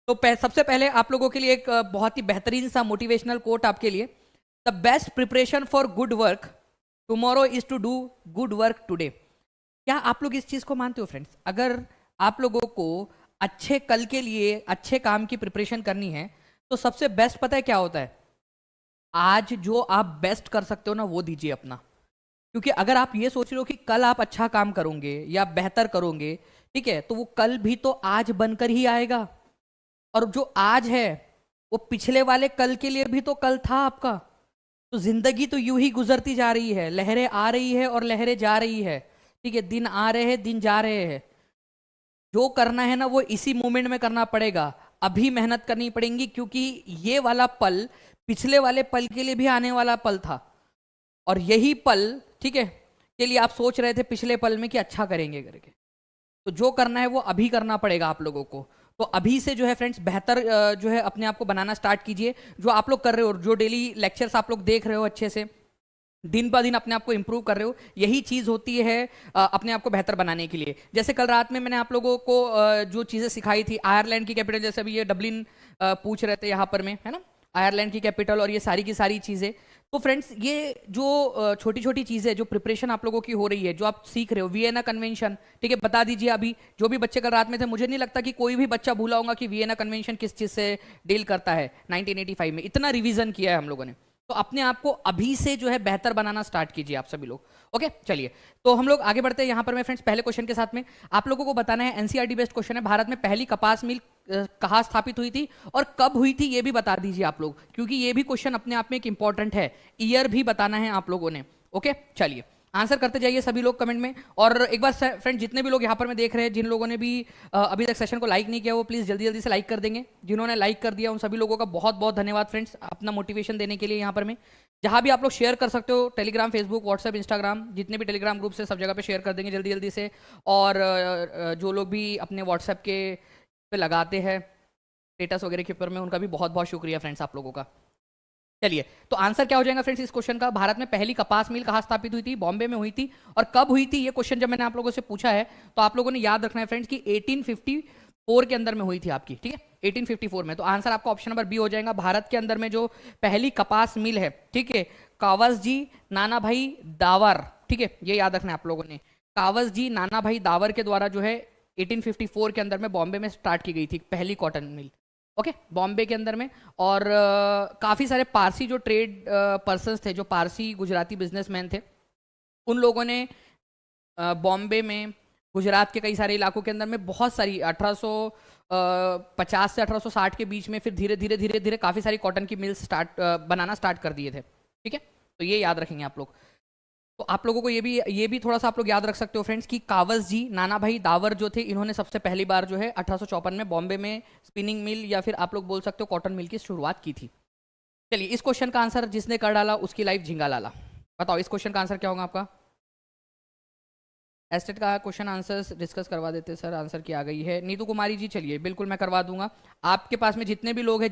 तो सबसे पहले आप लोगों के लिए एक बहुत ही बेहतरीन सा मोटिवेशनल कोट आपके लिए। The best preparation for good work tomorrow is to do good work today. क्या आप लोग इस चीज को मानते हो फ्रेंड्स? अगर आप लोगों को अच्छे कल के लिए अच्छे काम की प्रिपरेशन करनी है तो सबसे बेस्ट पता है क्या होता है? आज जो आप बेस्ट कर सकते हो ना वो दीजिए अपना। क्योंकि अगर आप ये सोच रहे हो कि कल आप अच्छा काम करोगे या बेहतर करोगे, ठीक है, तो वो कल भी तो आज बनकर ही आएगा। और जो आज है वो पिछले वाले कल के लिए भी तो कल था आपका। तो जिंदगी तो यूं ही गुजरती जा रही है, लहरें आ रही है और लहरें जा रही है, ठीक है, दिन आ रहे हैं दिन जा रहे हैं। जो करना है ना वो इसी मोमेंट में करना पड़ेगा, अभी मेहनत करनी पड़ेगी, क्योंकि ये वाला पल पिछले वाले पल के लिए भी आने वाला पल था। और यही पल, ठीक है, के लिए आप सोच रहे थे पिछले पल में कि अच्छा करेंगे करके। तो जो करना है वो अभी करना पड़ेगा आप लोगों को। तो अभी से जो है फ्रेंड्स बेहतर जो है अपने आप को बनाना स्टार्ट कीजिए। जो आप लोग कर रहे हो, जो डेली लेक्चर्स आप लोग देख रहे हो, अच्छे से दिन ब दिन अपने आप को इंप्रूव कर रहे हो, यही चीज़ होती है अपने आप को बेहतर बनाने के लिए। जैसे कल रात में मैंने आप लोगों को जो चीज़ें सिखाई थी, आयरलैंड की कैपिटल, जैसे अभी ये डबलिन पूछ रहे थे यहाँ पर में, है ना, आयरलैंड की कैपिटल और ये सारी की सारी चीज़ें। तो फ्रेंड्स ये जो छोटी छोटी चीज़ें जो प्रिपरेशन आप लोगों की हो रही है, जो आप सीख रहे हो, वियना कन्वेंशन, ठीक है, बता दीजिए। अभी जो भी बच्चे कल रात में थे, मुझे नहीं लगता कि कोई भी बच्चा भूला होगा कि वियना कन्वेंशन किस चीज़ से डील करता है। 1985 में इतना रिवीजन किया है हम लोगों ने। तो अपने आप को अभी से जो है बेहतर बनाना स्टार्ट कीजिए आप सभी लोग। ओके, चलिए तो हम लोग आगे बढ़ते हैं यहाँ पर। मैं फ्रेंड्स पहले क्वेश्चन के साथ में आप लोगों को बताना है, एनसीईआरटी बेस्ड क्वेश्चन है, भारत में पहली कपास मिल कहाँ स्थापित हुई थी और कब हुई थी ये भी बता दीजिए आप लोग, क्योंकि ये भी क्वेश्चन अपने आप में एक इंपॉर्टेंट है। ईयर भी बताना है आप लोगों ने। ओके, चलिए आंसर करते जाइए सभी लोग कमेंट में। और एक बार फ्रेंड जितने भी लोग यहाँ पर मैं देख रहे हैं, जिन लोगों ने भी अभी तक सेशन को लाइक नहीं किया वो प्लीज़ जल्दी जल्दी से लाइक कर देंगे। जिन्होंने लाइक कर दिया उन सभी लोगों का बहुत बहुत धन्यवाद फ्रेंड्स, अपना मोटिवेशन देने के लिए। यहाँ पर मैं जहाँ भी आप लोग शेयर कर सकते हो, टेलीग्राम, फेसबुक, व्हाट्सएप, इंस्टाग्राम, जितने भी टेलीग्राम ग्रुप से सब जगह पे शेयर कर देंगे जल्दी जल्दी से। और जो लोग भी अपने व्हाट्सएप के पे लगाते हैं स्टेटस वगैरह के ऊपर में, उनका भी बहुत बहुत शुक्रिया फ्रेंड्स आप लोगों का। चलिए तो आंसर क्या हो जाएगा फ्रेंड्स इस क्वेश्चन का? भारत में पहली कपास मिल कहाँ स्थापित हुई थी? बॉम्बे में हुई थी। और कब हुई थी? ये क्वेश्चन जब मैंने आप लोगों से पूछा है तो आप लोगों ने याद रखना है फ्रेंड्स कि 1854 के अंदर में हुई थी आपकी, ठीक है, 1854 में। तो आंसर आपका ऑप्शन नंबर बी हो जाएगा। भारत के अंदर में जो पहली कपास मिल है, ठीक है, कावस जी नाना भाई दावर, ठीक है, ये याद रखना है आप लोगों ने। कावस जी नाना भाई दावर के द्वारा जो है 1854 के अंदर में बॉम्बे में स्टार्ट की गई थी पहली कॉटन मिल। ओके, बॉम्बे के अंदर में। और काफ़ी सारे पारसी जो ट्रेड पर्सन्स थे, जो पारसी गुजराती बिजनेसमैन थे, उन लोगों ने बॉम्बे में, गुजरात के कई सारे इलाकों के अंदर में बहुत सारी 1850 से 1860 के बीच में फिर धीरे धीरे धीरे धीरे काफ़ी सारी कॉटन की मिल्स बनाना स्टार्ट कर दिए थे, ठीक है। तो ये याद रखेंगे आप लोग। तो आप लोगों को ये भी थोड़ा सा आप लोग याद रख सकते हो फ्रेंड्स कि कावस जी नाना भाई दावर जो थे, इन्होंने सबसे पहली बार जो है 1854 में बॉम्बे में स्पिनिंग मिल या फिर आप लोग बोल सकते हो कॉटन मिल की शुरुआत की थी। चलिए इस क्वेश्चन का आंसर जिसने कर डाला उसकी लाइफ झिंगा लाला। बताओ इस क्वेश्चन का आंसर क्या होगा आपका? एस्टेट का क्वेश्चन आंसर्स डिस्कस करवा देते सर, आंसर की आ गई है नीतू कुमारी जी। चलिए बिल्कुल मैं करवा दूंगा। आपके पास में जितने भी लोग हैं,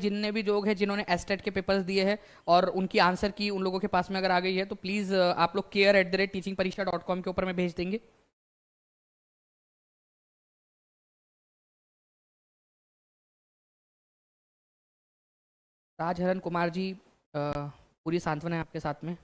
जिन्होंने एस्टेट के पेपर्स दिए हैं और उनकी आंसर की उन लोगों के पास में अगर आ गई है तो प्लीज़ आप लोग care@teachingparisha.com के ऊपर में भेज देंगे। राजहरन कुमार जी, पूरी सांत्वना है आपके साथ में।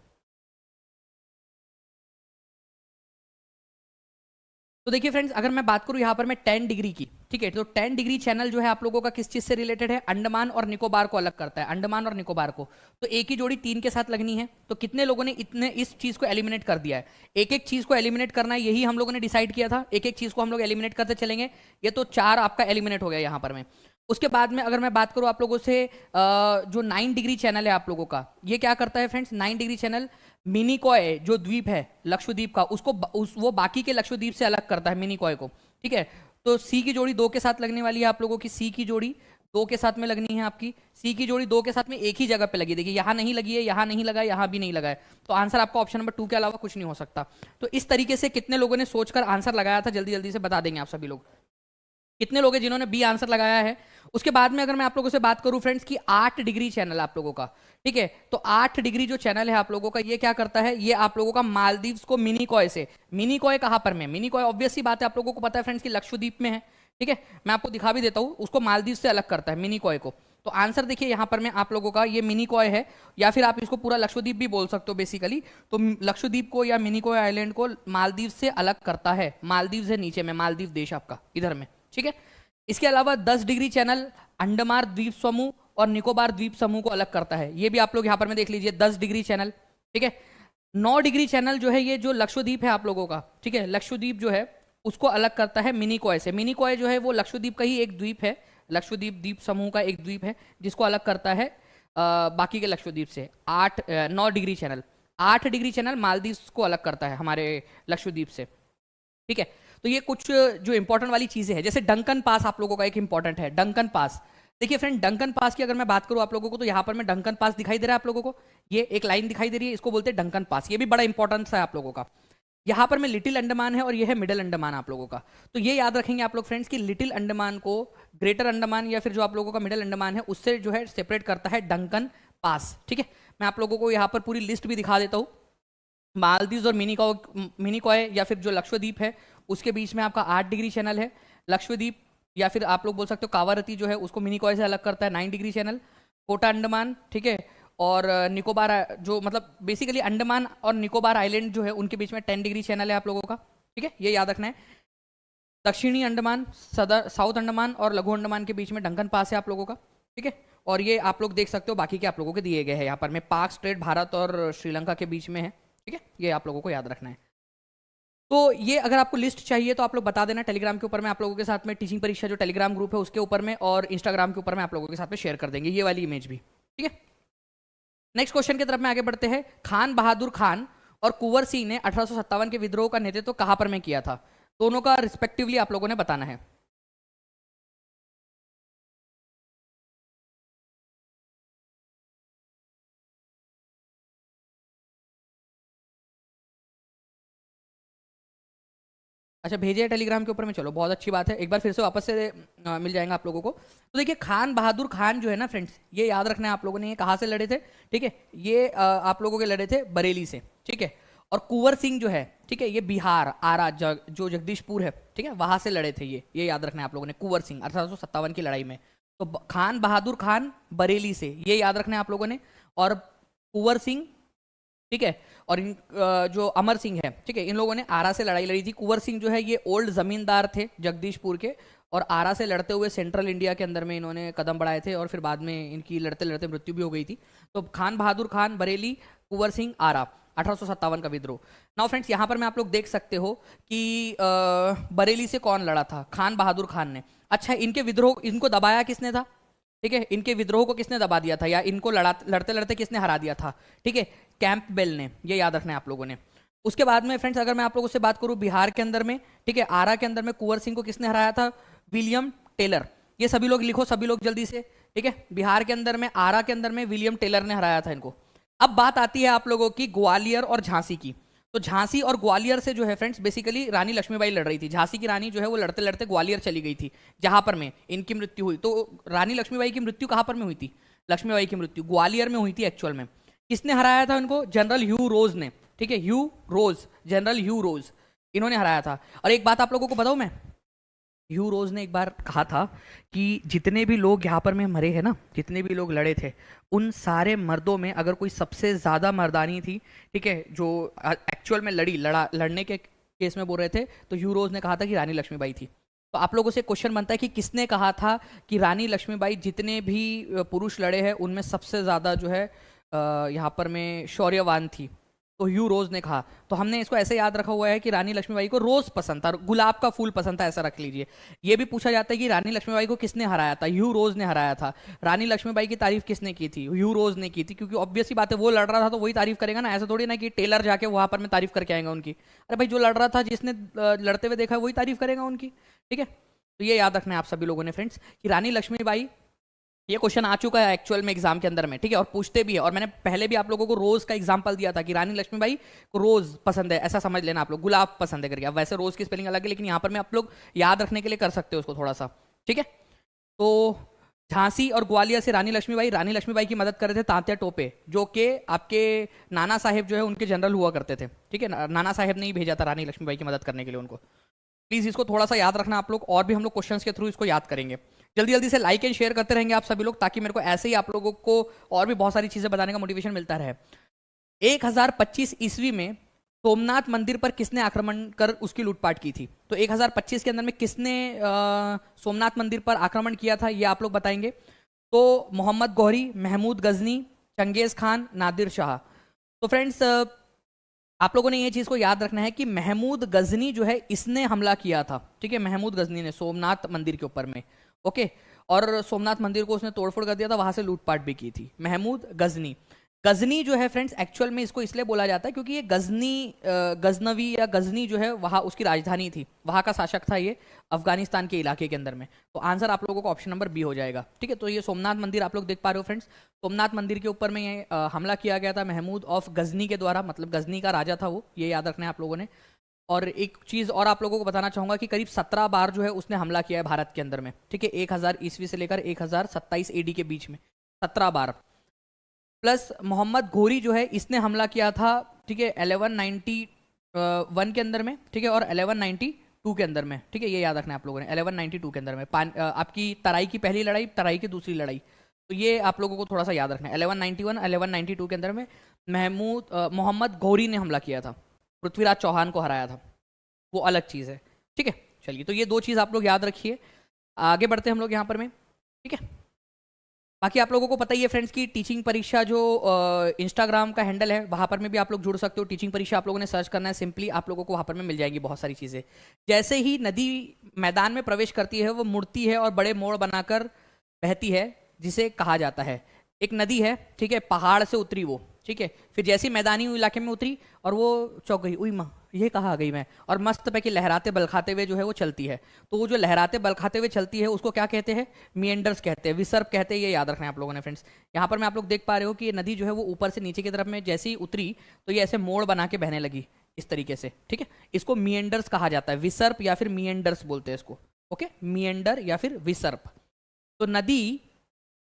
तो देखिए फ्रेंड्स, अगर मैं बात करूं यहाँ पर मैं 10 डिग्री की, ठीक है, तो 10 डिग्री चैनल जो है आप लोगों का किस चीज से रिलेटेड है? अंडमान और निकोबार को अलग करता है, अंडमान और निकोबार को। तो एक ही जोड़ी 3 के साथ लगनी है। तो कितने लोगों ने इतने इस चीज को एलिमिनेट कर दिया है? एक एक चीज को एलिमिनेट करना है, यही हम लोगों ने डिसाइड किया था। एक एक चीज को हम लोग एलिमिनेट करते चलेंगे। ये तो 4 आपका एलिमिनेट हो गया यहाँ पर में। उसके बाद में अगर मैं बात करूं आप लोगों से, जो 9 डिग्री चैनल है आप लोगों का, ये क्या करता है फ्रेंड्स? 9 डिग्री चैनल मिनिकॉय जो द्वीप है लक्षद्वीप का, उसको वो बाकी के लक्षद्वीप से अलग करता है मिनिकॉय को, ठीक है। तो सी की जोड़ी 2 के साथ लगने वाली है आप लोगों की। सी की जोड़ी 2 के साथ में लगनी है आपकी। सी की जोड़ी 2 के साथ में एक ही जगह पे लगी, देखिए यहाँ नहीं लगी है, यहाँ नहीं लगा है, यहाँ भी नहीं लगा है। तो आंसर आपका ऑप्शन नंबर 2 के अलावा कुछ नहीं हो सकता। तो इस तरीके से कितने लोगों ने सोचकर आंसर लगाया था, जल्दी जल्दी से बता देंगे आप सभी लोग। कितने लोग हैं जिन्होंने बी आंसर लगाया है? उसके बाद में अगर मैं आप लोगों से बात करूं फ्रेंड्स कि 8 डिग्री चैनल आप लोगों का, ठीक है, तो 8 डिग्री जो चैनल है आप लोगों का, ये क्या करता है? ये आप लोगों का मालदीव्स को मिनिकॉय से, मिनिकॉय कहां पर में? मिनिकॉय ऑब्वियस सी बात है आप लोगों को पता है फ्रेंड्स कि लक्षद्वीप में है, ठीक है, मैं आपको दिखा भी देता हूँ, उसको मालदीव से अलग करता है मिनिकॉय को। तो आंसर देखिए यहाँ पर मैं आप लोगों का, ये मिनिकॉय है, या फिर आप इसको पूरा लक्षद्वीप भी बोल सकते हो बेसिकली। तो लक्षद्वीप को या मिनिकॉय आइलैंड को मालदीव से अलग करता है। मालदीव से नीचे में, मालदीव देश आपका इधर में, ठीक है। इसके अलावा 10 डिग्री चैनल अंडमान द्वीप समूह और निकोबार द्वीप समूह को अलग करता है। ये भी आप लोग यहाँ पर में देख लीजिए, 10 डिग्री चैनल, ठीक है। 9 डिग्री चैनल जो है ये जो लक्षद्वीप है आप लोगों का, ठीक है, लक्षद्वीप जो है उसको अलग करता है मिनिकॉय से। मिनिकॉय जो है वो लक्षद्वीप का ही एक द्वीप है, लक्षद्वीप द्वीप समूह का एक द्वीप है, जिसको अलग करता है बाकी के लक्षद्वीप से। 9 degree channel, 8 degree channel Maldives को अलग करता है हमारे लक्षद्वीप से, ठीक है। तो ये कुछ जो इंपॉर्टेंट वाली चीजें हैं, जैसे डंकन पास आप लोगों का एक इंपॉर्टेंट है, डंकन पास। देखिए फ्रेंड, डंकन पास की अगर मैं बात करूं आप लोगों को, तो यहाँ पर मैं डंकन पास दिखाई दे रहा है आप लोगों को, ये एक लाइन दिखाई दे रही है, इसको बोलते हैं डंकन पास। ये भी बड़ा इंपॉर्टेंस है आप लोगों का। यहाँ पर मैं लिटिल अंडमान है और ये है मिडिल अंडमान आप लोगों का। तो ये याद रखेंगे आप लोग फ्रेंड्स कि लिटिल अंडमान को ग्रेटर अंडमान या फिर जो आप लोगों का मिडिल अंडमान है उससे जो है सेपरेट करता है डंकन पास, ठीक है। मैं आप लोगों को यहाँ पर पूरी लिस्ट भी दिखा देता हूँ। मालदीव और मिनिकॉय या फिर जो लक्षद्वीप है उसके बीच में आपका 8 डिग्री चैनल है। लक्षद्वीप या फिर आप लोग बोल सकते हो कावारती जो है उसको मिनिकॉय से अलग करता है 9 डिग्री चैनल। कोटा अंडमान, ठीक है, और निकोबार जो मतलब बेसिकली अंडमान और निकोबार आइलैंड जो है उनके बीच में 10 डिग्री चैनल है आप लोगों का, ठीक है, ये याद रखना है। दक्षिणी अंडमान, साउथ अंडमान और लघु अंडमान के बीच में डंकन पास है आप लोगों का, ठीक है। और ये आप लोग देख सकते हो बाकी के आप लोगों के दिए गए हैं यहाँ पर में, पाक स्ट्रेट भारत और श्रीलंका के बीच में है, ठीक है, ये आप लोगों को याद रखना है। तो ये अगर आपको लिस्ट चाहिए तो आप लोग बता देना टेलीग्राम के ऊपर में, आप लोगों के साथ में टीचिंग परीक्षा जो टेलीग्राम ग्रुप है उसके ऊपर में, और इंस्टाग्राम के ऊपर में आप लोगों के साथ में शेयर कर देंगे ये वाली इमेज भी, ठीक है। नेक्स्ट क्वेश्चन की तरफ में आगे बढ़ते हैं। खान बहादुर खान और कुंवर सिंह ने 1857 के विद्रोह का नेतृत्व कहां पर में किया था? दोनों का रिस्पेक्टिवली आप लोगों ने बताना है। अच्छा, भेजे टेलीग्राम के ऊपर में, चलो बहुत अच्छी बात है, एक बार फिर से वापस से मिल जाएगा आप लोगों को। तो देखिए खान बहादुर खान जो है ना फ्रेंड्स, ये याद रखना है आप लोगों ने, ये कहाँ से लड़े थे, ठीक है, ये आप लोगों के लड़े थे बरेली से, ठीक है। और कुंवर सिंह जो है, ठीक है, ये बिहार आरा जो जगदीशपुर है, ठीक है, वहां से लड़े थे ये याद रखना है आप लोगों ने, कुंवर सिंह 1857 की लड़ाई में। तो खान बहादुर खान बरेली से, ये याद रखना है आप लोगों ने। और कुंवर सिंह, ठीक है, और इन जो अमर सिंह है, ठीक है, इन लोगों ने आरा से लड़ाई लड़ी थी। कुंवर सिंह जो है ये ओल्ड जमींदार थे जगदीशपुर के, और आरा से लड़ते हुए सेंट्रल इंडिया के अंदर में इन्होंने कदम बढ़ाए थे, और फिर बाद में इनकी लड़ते लड़ते मृत्यु भी हो गई थी। तो खान बहादुर खान बरेली, कुंवर सिंह आरा, 1857 का विद्रोह। नाउ फ्रेंड्स, यहाँ पर मैं आप लोग देख सकते हो कि बरेली से कौन लड़ा था? खान बहादुर खान ने। अच्छा, इनके विद्रोह, इनको दबाया किसने था? ठीक है, इनके विद्रोह को किसने दबा दिया था, या इनको लड़ते लड़ते किसने हरा दिया था? ठीक है, कैंपबेल ने, ये याद रखना है आप लोगों ने। उसके बाद में फ्रेंड्स अगर मैं आप लोगों से बात करूं बिहार के अंदर में, ठीक है, आरा के अंदर में कुंवर सिंह को किसने हराया था? William Taylor. ये सभी लोग लिखो, सभी लोग जल्दी से, ठीक है। बिहार के अंदर में, आरा के अंदर में विलियम टेलर ने हराया था इनको। अब बात आती है आप लोगों की ग्वालियर और झांसी की। तो झांसी और ग्वालियर से जो है फ्रेंड्स बेसिकली रानी लक्ष्मीबाई लड़ रही थी। झांसी की रानी जो है वो लड़ते लड़ते ग्वालियर चली गई थी, जहां पर में इनकी मृत्यु हुई। तो रानी लक्ष्मीबाई की मृत्यु कहां पर में हुई थी? लक्ष्मीबाई की मृत्यु ग्वालियर में हुई थी एक्चुअल में। किसने हराया था उनको? जनरल ह्यू रोज ने, ठीक है, ह्यू रोज, जनरल ह्यू रोज, इन्होंने हराया था। और एक बात आप लोगों को बताऊं मैं, ह्यू रोज ने एक बार कहा था कि जितने भी लोग यहाँ पर में मरे हैं ना, जितने भी लोग लड़े थे, उन सारे मर्दों में अगर कोई सबसे ज़्यादा मर्दानी थी, ठीक है, जो एक्चुअल में लड़ने के केस में बोल रहे थे, तो ह्यू रोज ने कहा था कि रानी लक्ष्मीबाई थी। तो आप लोगों से क्वेश्चन बनता है कि किसने कहा था कि रानी लक्ष्मीबाई जितने भी पुरुष लड़े हैं उनमें सबसे ज़्यादा जो है यहाँ पर में शौर्यवान थी? तो ह्यू रोज ने कहा। तो हमने इसको ऐसे याद रखा हुआ है कि रानी लक्ष्मीबाई को रोज पसंद था, गुलाब का फूल पसंद था, ऐसा रख लीजिए। ये भी पूछा जाता है कि रानी लक्ष्मीबाई को किसने हराया था? ह्यू रोज ने हराया था। रानी लक्ष्मीबाई की तारीफ किसने की थी? ह्यू रोज ने की थी, क्योंकि ऑब्वियस बात है वो लड़ रहा था तो वही तारीफ करेगा ना, ऐसा थोड़ी ना कि टेलर जाके वहां पर में तारीफ करके आएगा उनकी। अरे भाई, जो लड़ रहा था, जिसने लड़ते हुए देखा वही तारीफ करेगा उनकी, ठीक है। तो ये याद रखना है आप सभी लोगों ने फ्रेंड्स कि रानी लक्ष्मीबाई, ये क्वेश्चन आ चुका है एक्चुअल में एग्जाम के अंदर में, ठीक है, और पूछते भी है। और मैंने पहले भी आप लोगों को रोज का एग्जांपल दिया था कि रानी लक्ष्मीबाई को रोज पसंद है, ऐसा समझ लेना आप लोग, गुलाब पसंद है करके। अब वैसे रोज की स्पेलिंग अलग है, लेकिन यहाँ पर मैं आप लोग याद रखने के लिए कर सकते हो उसको थोड़ा सा, ठीक है। तो झांसी और ग्वालियर से रानी लक्ष्मीबाई की मदद कर रहे थे तांत्या टोपे, जो कि आपके नाना साहेब जो है उनके जनरल हुआ करते थे, ठीक है। नाना साहेब ने ही भेजा था रानी लक्ष्मीबाई की मदद करने के लिए उनको। प्लीज इसको थोड़ा सा याद रखना आप लोग, और भी हम लोग क्वेश्चंस के थ्रू इसको याद करेंगे। जल्दी जल्दी से लाइक एंड शेयर करते रहेंगे आप सभी लोग, ताकि मेरे को ऐसे ही आप लोगों को और भी बहुत सारी चीजें बताने का मोटिवेशन मिलता रहे। 1025 ईस्वी में सोमनाथ मंदिर पर किसने आक्रमण कर उसकी लूटपाट की थी? तो 1025 के अंदर में किसने सोमनाथ मंदिर पर आक्रमण किया था, ये आप लोग बताएंगे। तो मोहम्मद गौरी, महमूद गजनी, चंगेज खान, नादिर शाह। तो फ्रेंड्स आप लोगों ने ये चीज को याद रखना है कि महमूद गजनी जो है इसने हमला किया था, ठीक है। महमूद गजनी ने सोमनाथ मंदिर के ऊपर में, ओके। और सोमनाथ मंदिर को उसने तोड़फोड़ कर दिया था, वहां से लूटपाट भी की थी। महमूद गजनी। गजनी जो है फ्रेंड्स एक्चुअल में इसको इसलिए बोला जाता है क्योंकि ये गजनी गजनवी या गजनी जो है वहाँ उसकी राजधानी थी, वहाँ का शासक था ये अफगानिस्तान के इलाके के अंदर में। तो आंसर आप लोगों को ऑप्शन नंबर बी हो जाएगा, ठीक है। तो ये सोमनाथ मंदिर आप लोग देख पा रहे हो फ्रेंड्स, सोमनाथ मंदिर के ऊपर में ये हमला किया गया था महमूद ऑफ गजनी के द्वारा, मतलब गजनी का राजा था वो, ये याद रखना है आप लोगों ने। और एक चीज़ और आप लोगों को बताना चाहूंगा कि करीब 17 बार जो है उसने हमला किया है भारत के अंदर में, ठीक है। 1000 ईस्वी से लेकर 1027 एडी के बीच में 17 बार। प्लस मोहम्मद घोरी जो है इसने हमला किया था, ठीक है, 1191 के अंदर में, ठीक है, और 1192 के अंदर में, ठीक है। ये याद रखना है आप लोगों ने, 1192 के अंदर में आपकी तराई की पहली लड़ाई, तराई की दूसरी लड़ाई, तो ये आप लोगों को थोड़ा सा याद रखना है। 1191 1192 के अंदर में मोहम्मद घोरी ने हमला किया था, पृथ्वीराज चौहान को हराया था, वो अलग चीज़ है, ठीक है। चलिए, तो ये दो चीज़ आप लोग याद रखिए। आगे बढ़ते हैं हम लोग यहाँ पर में, ठीक है। बाकी आप लोगों को पता ही है फ्रेंड्स की टीचिंग परीक्षा जो इंस्टाग्राम का हैंडल है, वहाँ पर में भी आप लोग जुड़ सकते हो। टीचिंग परीक्षा आप लोगों ने सर्च करना है, सिंपली आप लोगों को वहाँ पर में मिल जाएगी बहुत सारी चीज़ें। जैसे ही नदी मैदान में प्रवेश करती है वो मुड़ती है और बड़े मोड़ बनाकर बहती है, जिसे कहा जाता है, एक नदी है, ठीक है, पहाड़ से उतरी वो, ठीक है, फिर जैसी मैदानी इलाके में उतरी और वो चौंक गई, उई माँ ये कहाँ आ गई मैं, और मस्त पैकी लहराते बलखाते हुए जो है वो चलती है। तो वो जो लहराते बलखाते हुए चलती है उसको क्या कहते हैं? मिएंडर्स कहते हैं, विसर्प कहते हैं। ये याद रखना है आप लोगों ने फ्रेंड्स। यहाँ पर मैं आप लोग देख पा रहे हो कि ये नदी जो है वो ऊपर से नीचे की तरफ में जैसे ही उतरी तो ये ऐसे मोड़ बना के बहने लगी इस तरीके से, ठीक है। इसको मिएंडर्स कहा जाता है, विसर्प या फिर मिएंडर्स बोलते हैं इसको, ओके, मिएंडर या फिर विसर्प। तो नदी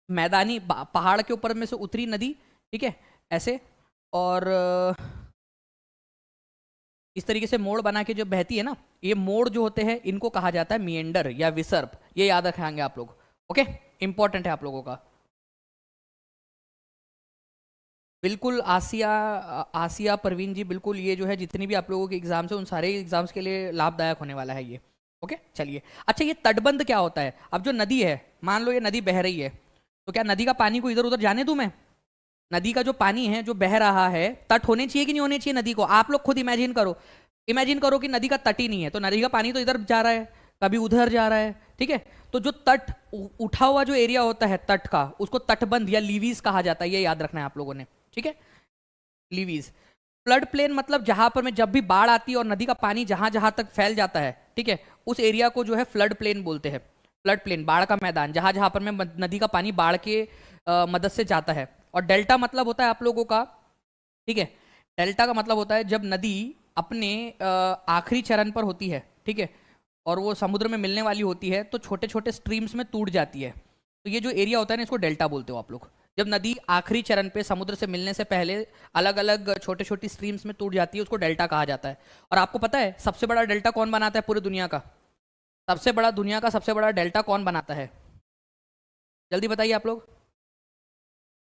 मैदानी पहाड़ के ऊपर में से उतरी नदी, ठीक है, ऐसे, और इस तरीके से मोड़ बना के जो बहती है ना, ये मोड़ जो होते हैं इनको कहा जाता है मिएंडर या विसर्प। ये याद रखेंगे आप लोग, ओके, इंपॉर्टेंट है आप लोगों का। बिल्कुल आसिया, आसिया परवीन जी, बिल्कुल ये जो है जितनी भी आप लोगों के एग्जाम्स है उन सारे एग्जाम्स के लिए लाभदायक होने वाला है ये, ओके। चलिए, अच्छा ये तटबंध क्या होता है? अब जो नदी है, मान लो ये नदी बह रही है, तो क्या नदी का पानी को इधर उधर जाने दूं मैं? नदी का जो पानी है जो बह रहा है, तट होने चाहिए कि नहीं होने चाहिए नदी को? आप लोग खुद इमेजिन करो, इमेजिन करो कि नदी का तट ही नहीं है, तो नदी का पानी तो इधर जा रहा है, कभी उधर जा रहा है, ठीक है। तो जो तट उठा हुआ जो एरिया होता है तट का, उसको तटबंध या लीवीज कहा जाता है, ये याद रखना है आप लोगों ने, ठीक है। लीवीज। फ्लड प्लेन मतलब जहां पर में जब भी बाढ़ आती है और नदी का पानी जहां जहां तक फैल जाता है, ठीक है, उस एरिया को जो है फ्लड प्लेन बोलते हैं। फ्लड प्लेन, बाढ़ का मैदान, जहां जहां पर में नदी का पानी बाढ़ के मदद से जाता है। और डेल्टा मतलब होता है आप लोगों का, ठीक है, डेल्टा का मतलब होता है जब नदी अपने आखिरी चरण पर होती है, ठीक है, और वो समुद्र में मिलने वाली होती है, तो छोटे छोटे स्ट्रीम्स में टूट जाती है। तो ये जो एरिया होता है ना, इसको डेल्टा बोलते हो आप लोग। जब नदी आखिरी चरण पे समुद्र से मिलने से पहले अलग अलग छोटे छोटी स्ट्रीम्स में टूट जाती है, उसको डेल्टा कहा जाता है। और आपको पता है सबसे बड़ा डेल्टा कौन बनाता है पूरी दुनिया का? सबसे बड़ा, दुनिया का सबसे बड़ा डेल्टा कौन बनाता है? जल्दी बताइए आप लोग।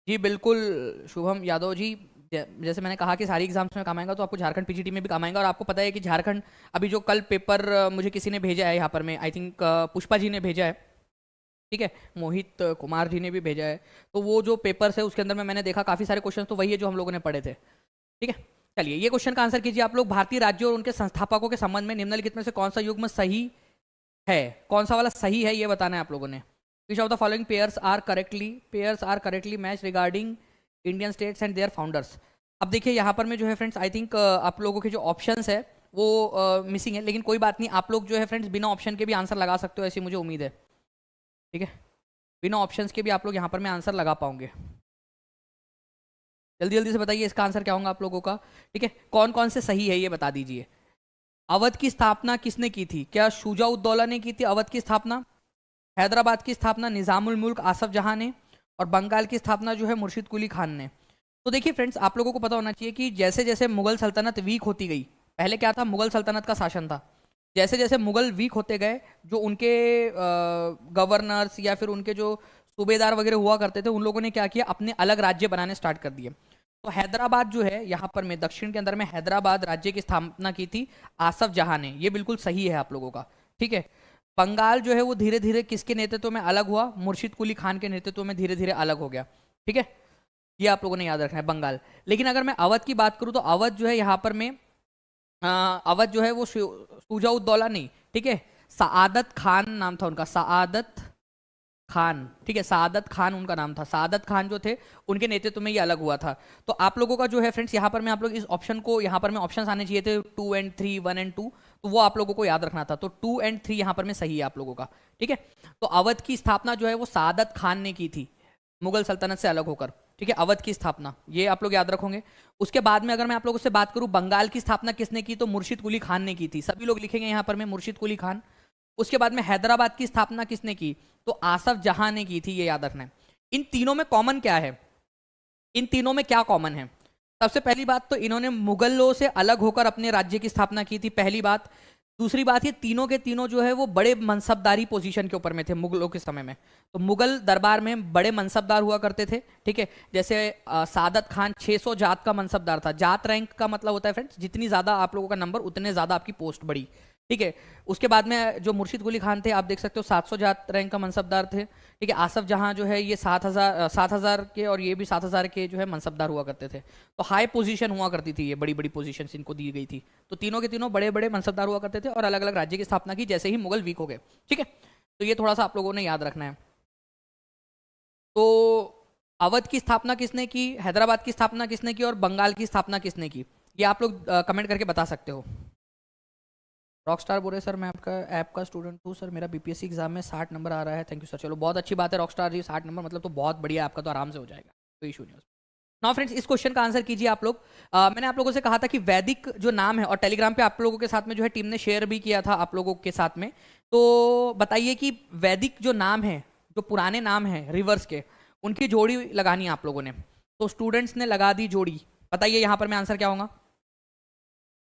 जी बिल्कुल, शुभम यादव जी। जैसे मैंने कहा कि सारी एग्जाम्स में काम आएगा, तो आपको झारखंड पीजीटी में भी काम आएगा। और आपको पता है कि झारखंड अभी जो कल पेपर मुझे किसी ने भेजा है यहाँ पर में, आई थिंक पुष्पा जी ने भेजा है, ठीक है, मोहित कुमार जी ने भी भेजा है। तो वो जो पेपर्स है उसके अंदर में मैंने देखा काफ़ी सारे क्वेश्चन तो वही है जो हम लोगों ने पढ़े थे, ठीक है। चलिए, ये क्वेश्चन का आंसर कीजिए आप लोग। भारतीय राज्यों और उनके संस्थापकों के संबंध में निम्नलिखित में से कौन सा युग्म सही है? कौन सा वाला सही है ये बताना है आप लोगों ने। Which of the following pairs are correctly matched regarding Indian states and their founders? अब देखिए यहाँ पर में जो है फ्रेंड्स, आई थिंक आप लोगों के जो ऑप्शंस है वो मिसिंग है, लेकिन कोई बात नहीं, आप लोग जो है फ्रेंड्स बिना ऑप्शन के भी आंसर लगा सकते हो, ऐसी मुझे उम्मीद है, ठीक है। बिना ऑप्शंस के भी आप लोग यहाँ पर में आंसर लगा पाओगे। जल्दी जल्दी से बताइए इसका आंसर क्या होगा आप लोगों का, ठीक है। कौन कौन से सही है ये बता दीजिए। अवध की स्थापना किसने की थी? क्या शुजा-उद-दौला ने की थी अवध की स्थापना? हैदराबाद की स्थापना निज़ामुल मुल्क आसफ जहां ने, और बंगाल की स्थापना जो है मुर्शिद कुली खान ने। तो देखिए फ्रेंड्स, आप लोगों को पता होना चाहिए कि जैसे जैसे मुगल सल्तनत वीक होती गई, पहले क्या था, मुगल सल्तनत का शासन था, जैसे जैसे मुगल वीक होते गए, जो उनके गवर्नर्स या फिर उनके जो सूबेदार वगैरह हुआ करते थे, उन लोगों ने क्या किया, अपने अलग राज्य बनाने स्टार्ट कर दिए। तो हैदराबाद जो है यहाँ पर में दक्षिण के अंदर में हैदराबाद राज्य की स्थापना की थी आसफ जहां ने। ये बिल्कुल सही है आप लोगों का, ठीक है। बंगाल जो है वो धीरे धीरे किसके नेतृत्व में अलग हुआ, मुर्शिद कुली खान के नेतृत्व में धीरे धीरे अलग हो गया, ठीक है। ये आप लोगों ने याद रखना है बंगाल। लेकिन अगर मैं अवध की बात करूं तो अवध जो है यहाँ पर में अवध जो है वो शुजाउद्दौला नहीं, ठीक है, सआदत खान नाम था उनका, सआदत खान, ठीक है, सआदत खान उनका नाम था। सआदत खान जो थे उनके नेतृत्व में ये अलग हुआ था। तो आप लोगों का जो है फ्रेंड्स यहाँ पर में आप लोग इस ऑप्शन को, यहाँ पर में ऑप्शंस आने चाहिए थे 2 एंड 3, 1 एंड 2, तो वो आप लोगों को याद रखना था। तो 2 एंड 3 यहाँ पर में सही है आप लोगों का, ठीक है। तो अवध की स्थापना जो है वो सआदत खान ने की थी मुगल सल्तनत से अलग होकर, ठीक है, अवध की स्थापना, ये आप लोग याद रखोगे। उसके बाद में अगर मैं आप लोगों से बात करूं बंगाल की स्थापना किसने की, तो मुर्शिद कुली खान ने की थी। सभी लोग लिखेंगे यहाँ पर में मुर्शिद कुली खान। उसके बाद में हैदराबाद की स्थापना किसने की, तो आसफ जहां ने की थी, ये याद रखना है। इन तीनों में कॉमन क्या है, इन तीनों में क्या कॉमन है? सबसे पहली बात तो इन्होंने मुगलों से अलग होकर अपने राज्य की स्थापना की थी, पहली बात। दूसरी बात, ये तीनों के तीनों जो है वो बड़े मनसबदारी पोजीशन के ऊपर में थे मुगलों के समय में। तो मुगल दरबार में बड़े मनसबदार हुआ करते थे, ठीक है। जैसे सादत खान 600 जात का मनसबदार था। जात रैंक का मतलब होता है फ्रेंड्स, जितनी ज्यादा आप लोगों का नंबर उतने ज्यादा आपकी पोस्ट बढ़ी, ठीक है। उसके बाद में जो मुर्शिद कुली खान थे, आप देख सकते हो 700 जात रैंक का मनसबदार थे, ठीक है। आसफ जहां जो है ये 7,000 के, और ये भी 7,000 के जो है मनसबदार हुआ करते थे। तो हाई पोजीशन हुआ करती थी, ये बड़ी बड़ी पोजीशन इनको दी गई थी। तो तीनों के तीनों बड़े बड़े मनसबदार हुआ करते थे और अलग अलग राज्य की स्थापना की जैसे ही मुगल वीक हो गए, ठीक है। तो ये थोड़ा सा आप लोगों ने याद रखना है। तो अवध की स्थापना किसने की, हैदराबाद की स्थापना किसने की, और बंगाल की स्थापना किसने की, ये आप लोग कमेंट करके बता सकते हो। रॉकस्टार बोल रहे सर मैं आपका ऐप का स्टूडेंट हूँ सर, मेरा बीपीएससी एग्जाम में 60 नंबर आ रहा है, थैंक यू सर। चलो बहुत अच्छी बात है रॉकस्टार जी, 60 नंबर मतलब तो बहुत बढ़िया, आपका तो आराम से हो जाएगा, कोई इशू नहीं। नाउ फ्रेंड्स इस क्वेश्चन का आंसर कीजिए आप लोग। मैंने आप लोगों से कहा था कि वैदिक जो नाम है, और टेलीग्राम पे आप लोगों के साथ में जो है टीम ने शेयर भी किया था आप लोगों के साथ में। तो बताइए कि वैदिक जो नाम है, जो पुराने नाम है रिवर्स के, उनकी जोड़ी लगानी है आप लोगों ने। तो स्टूडेंट्स ने लगा दी जोड़ी, बताइए यहाँ पर मैं आंसर क्या होगा।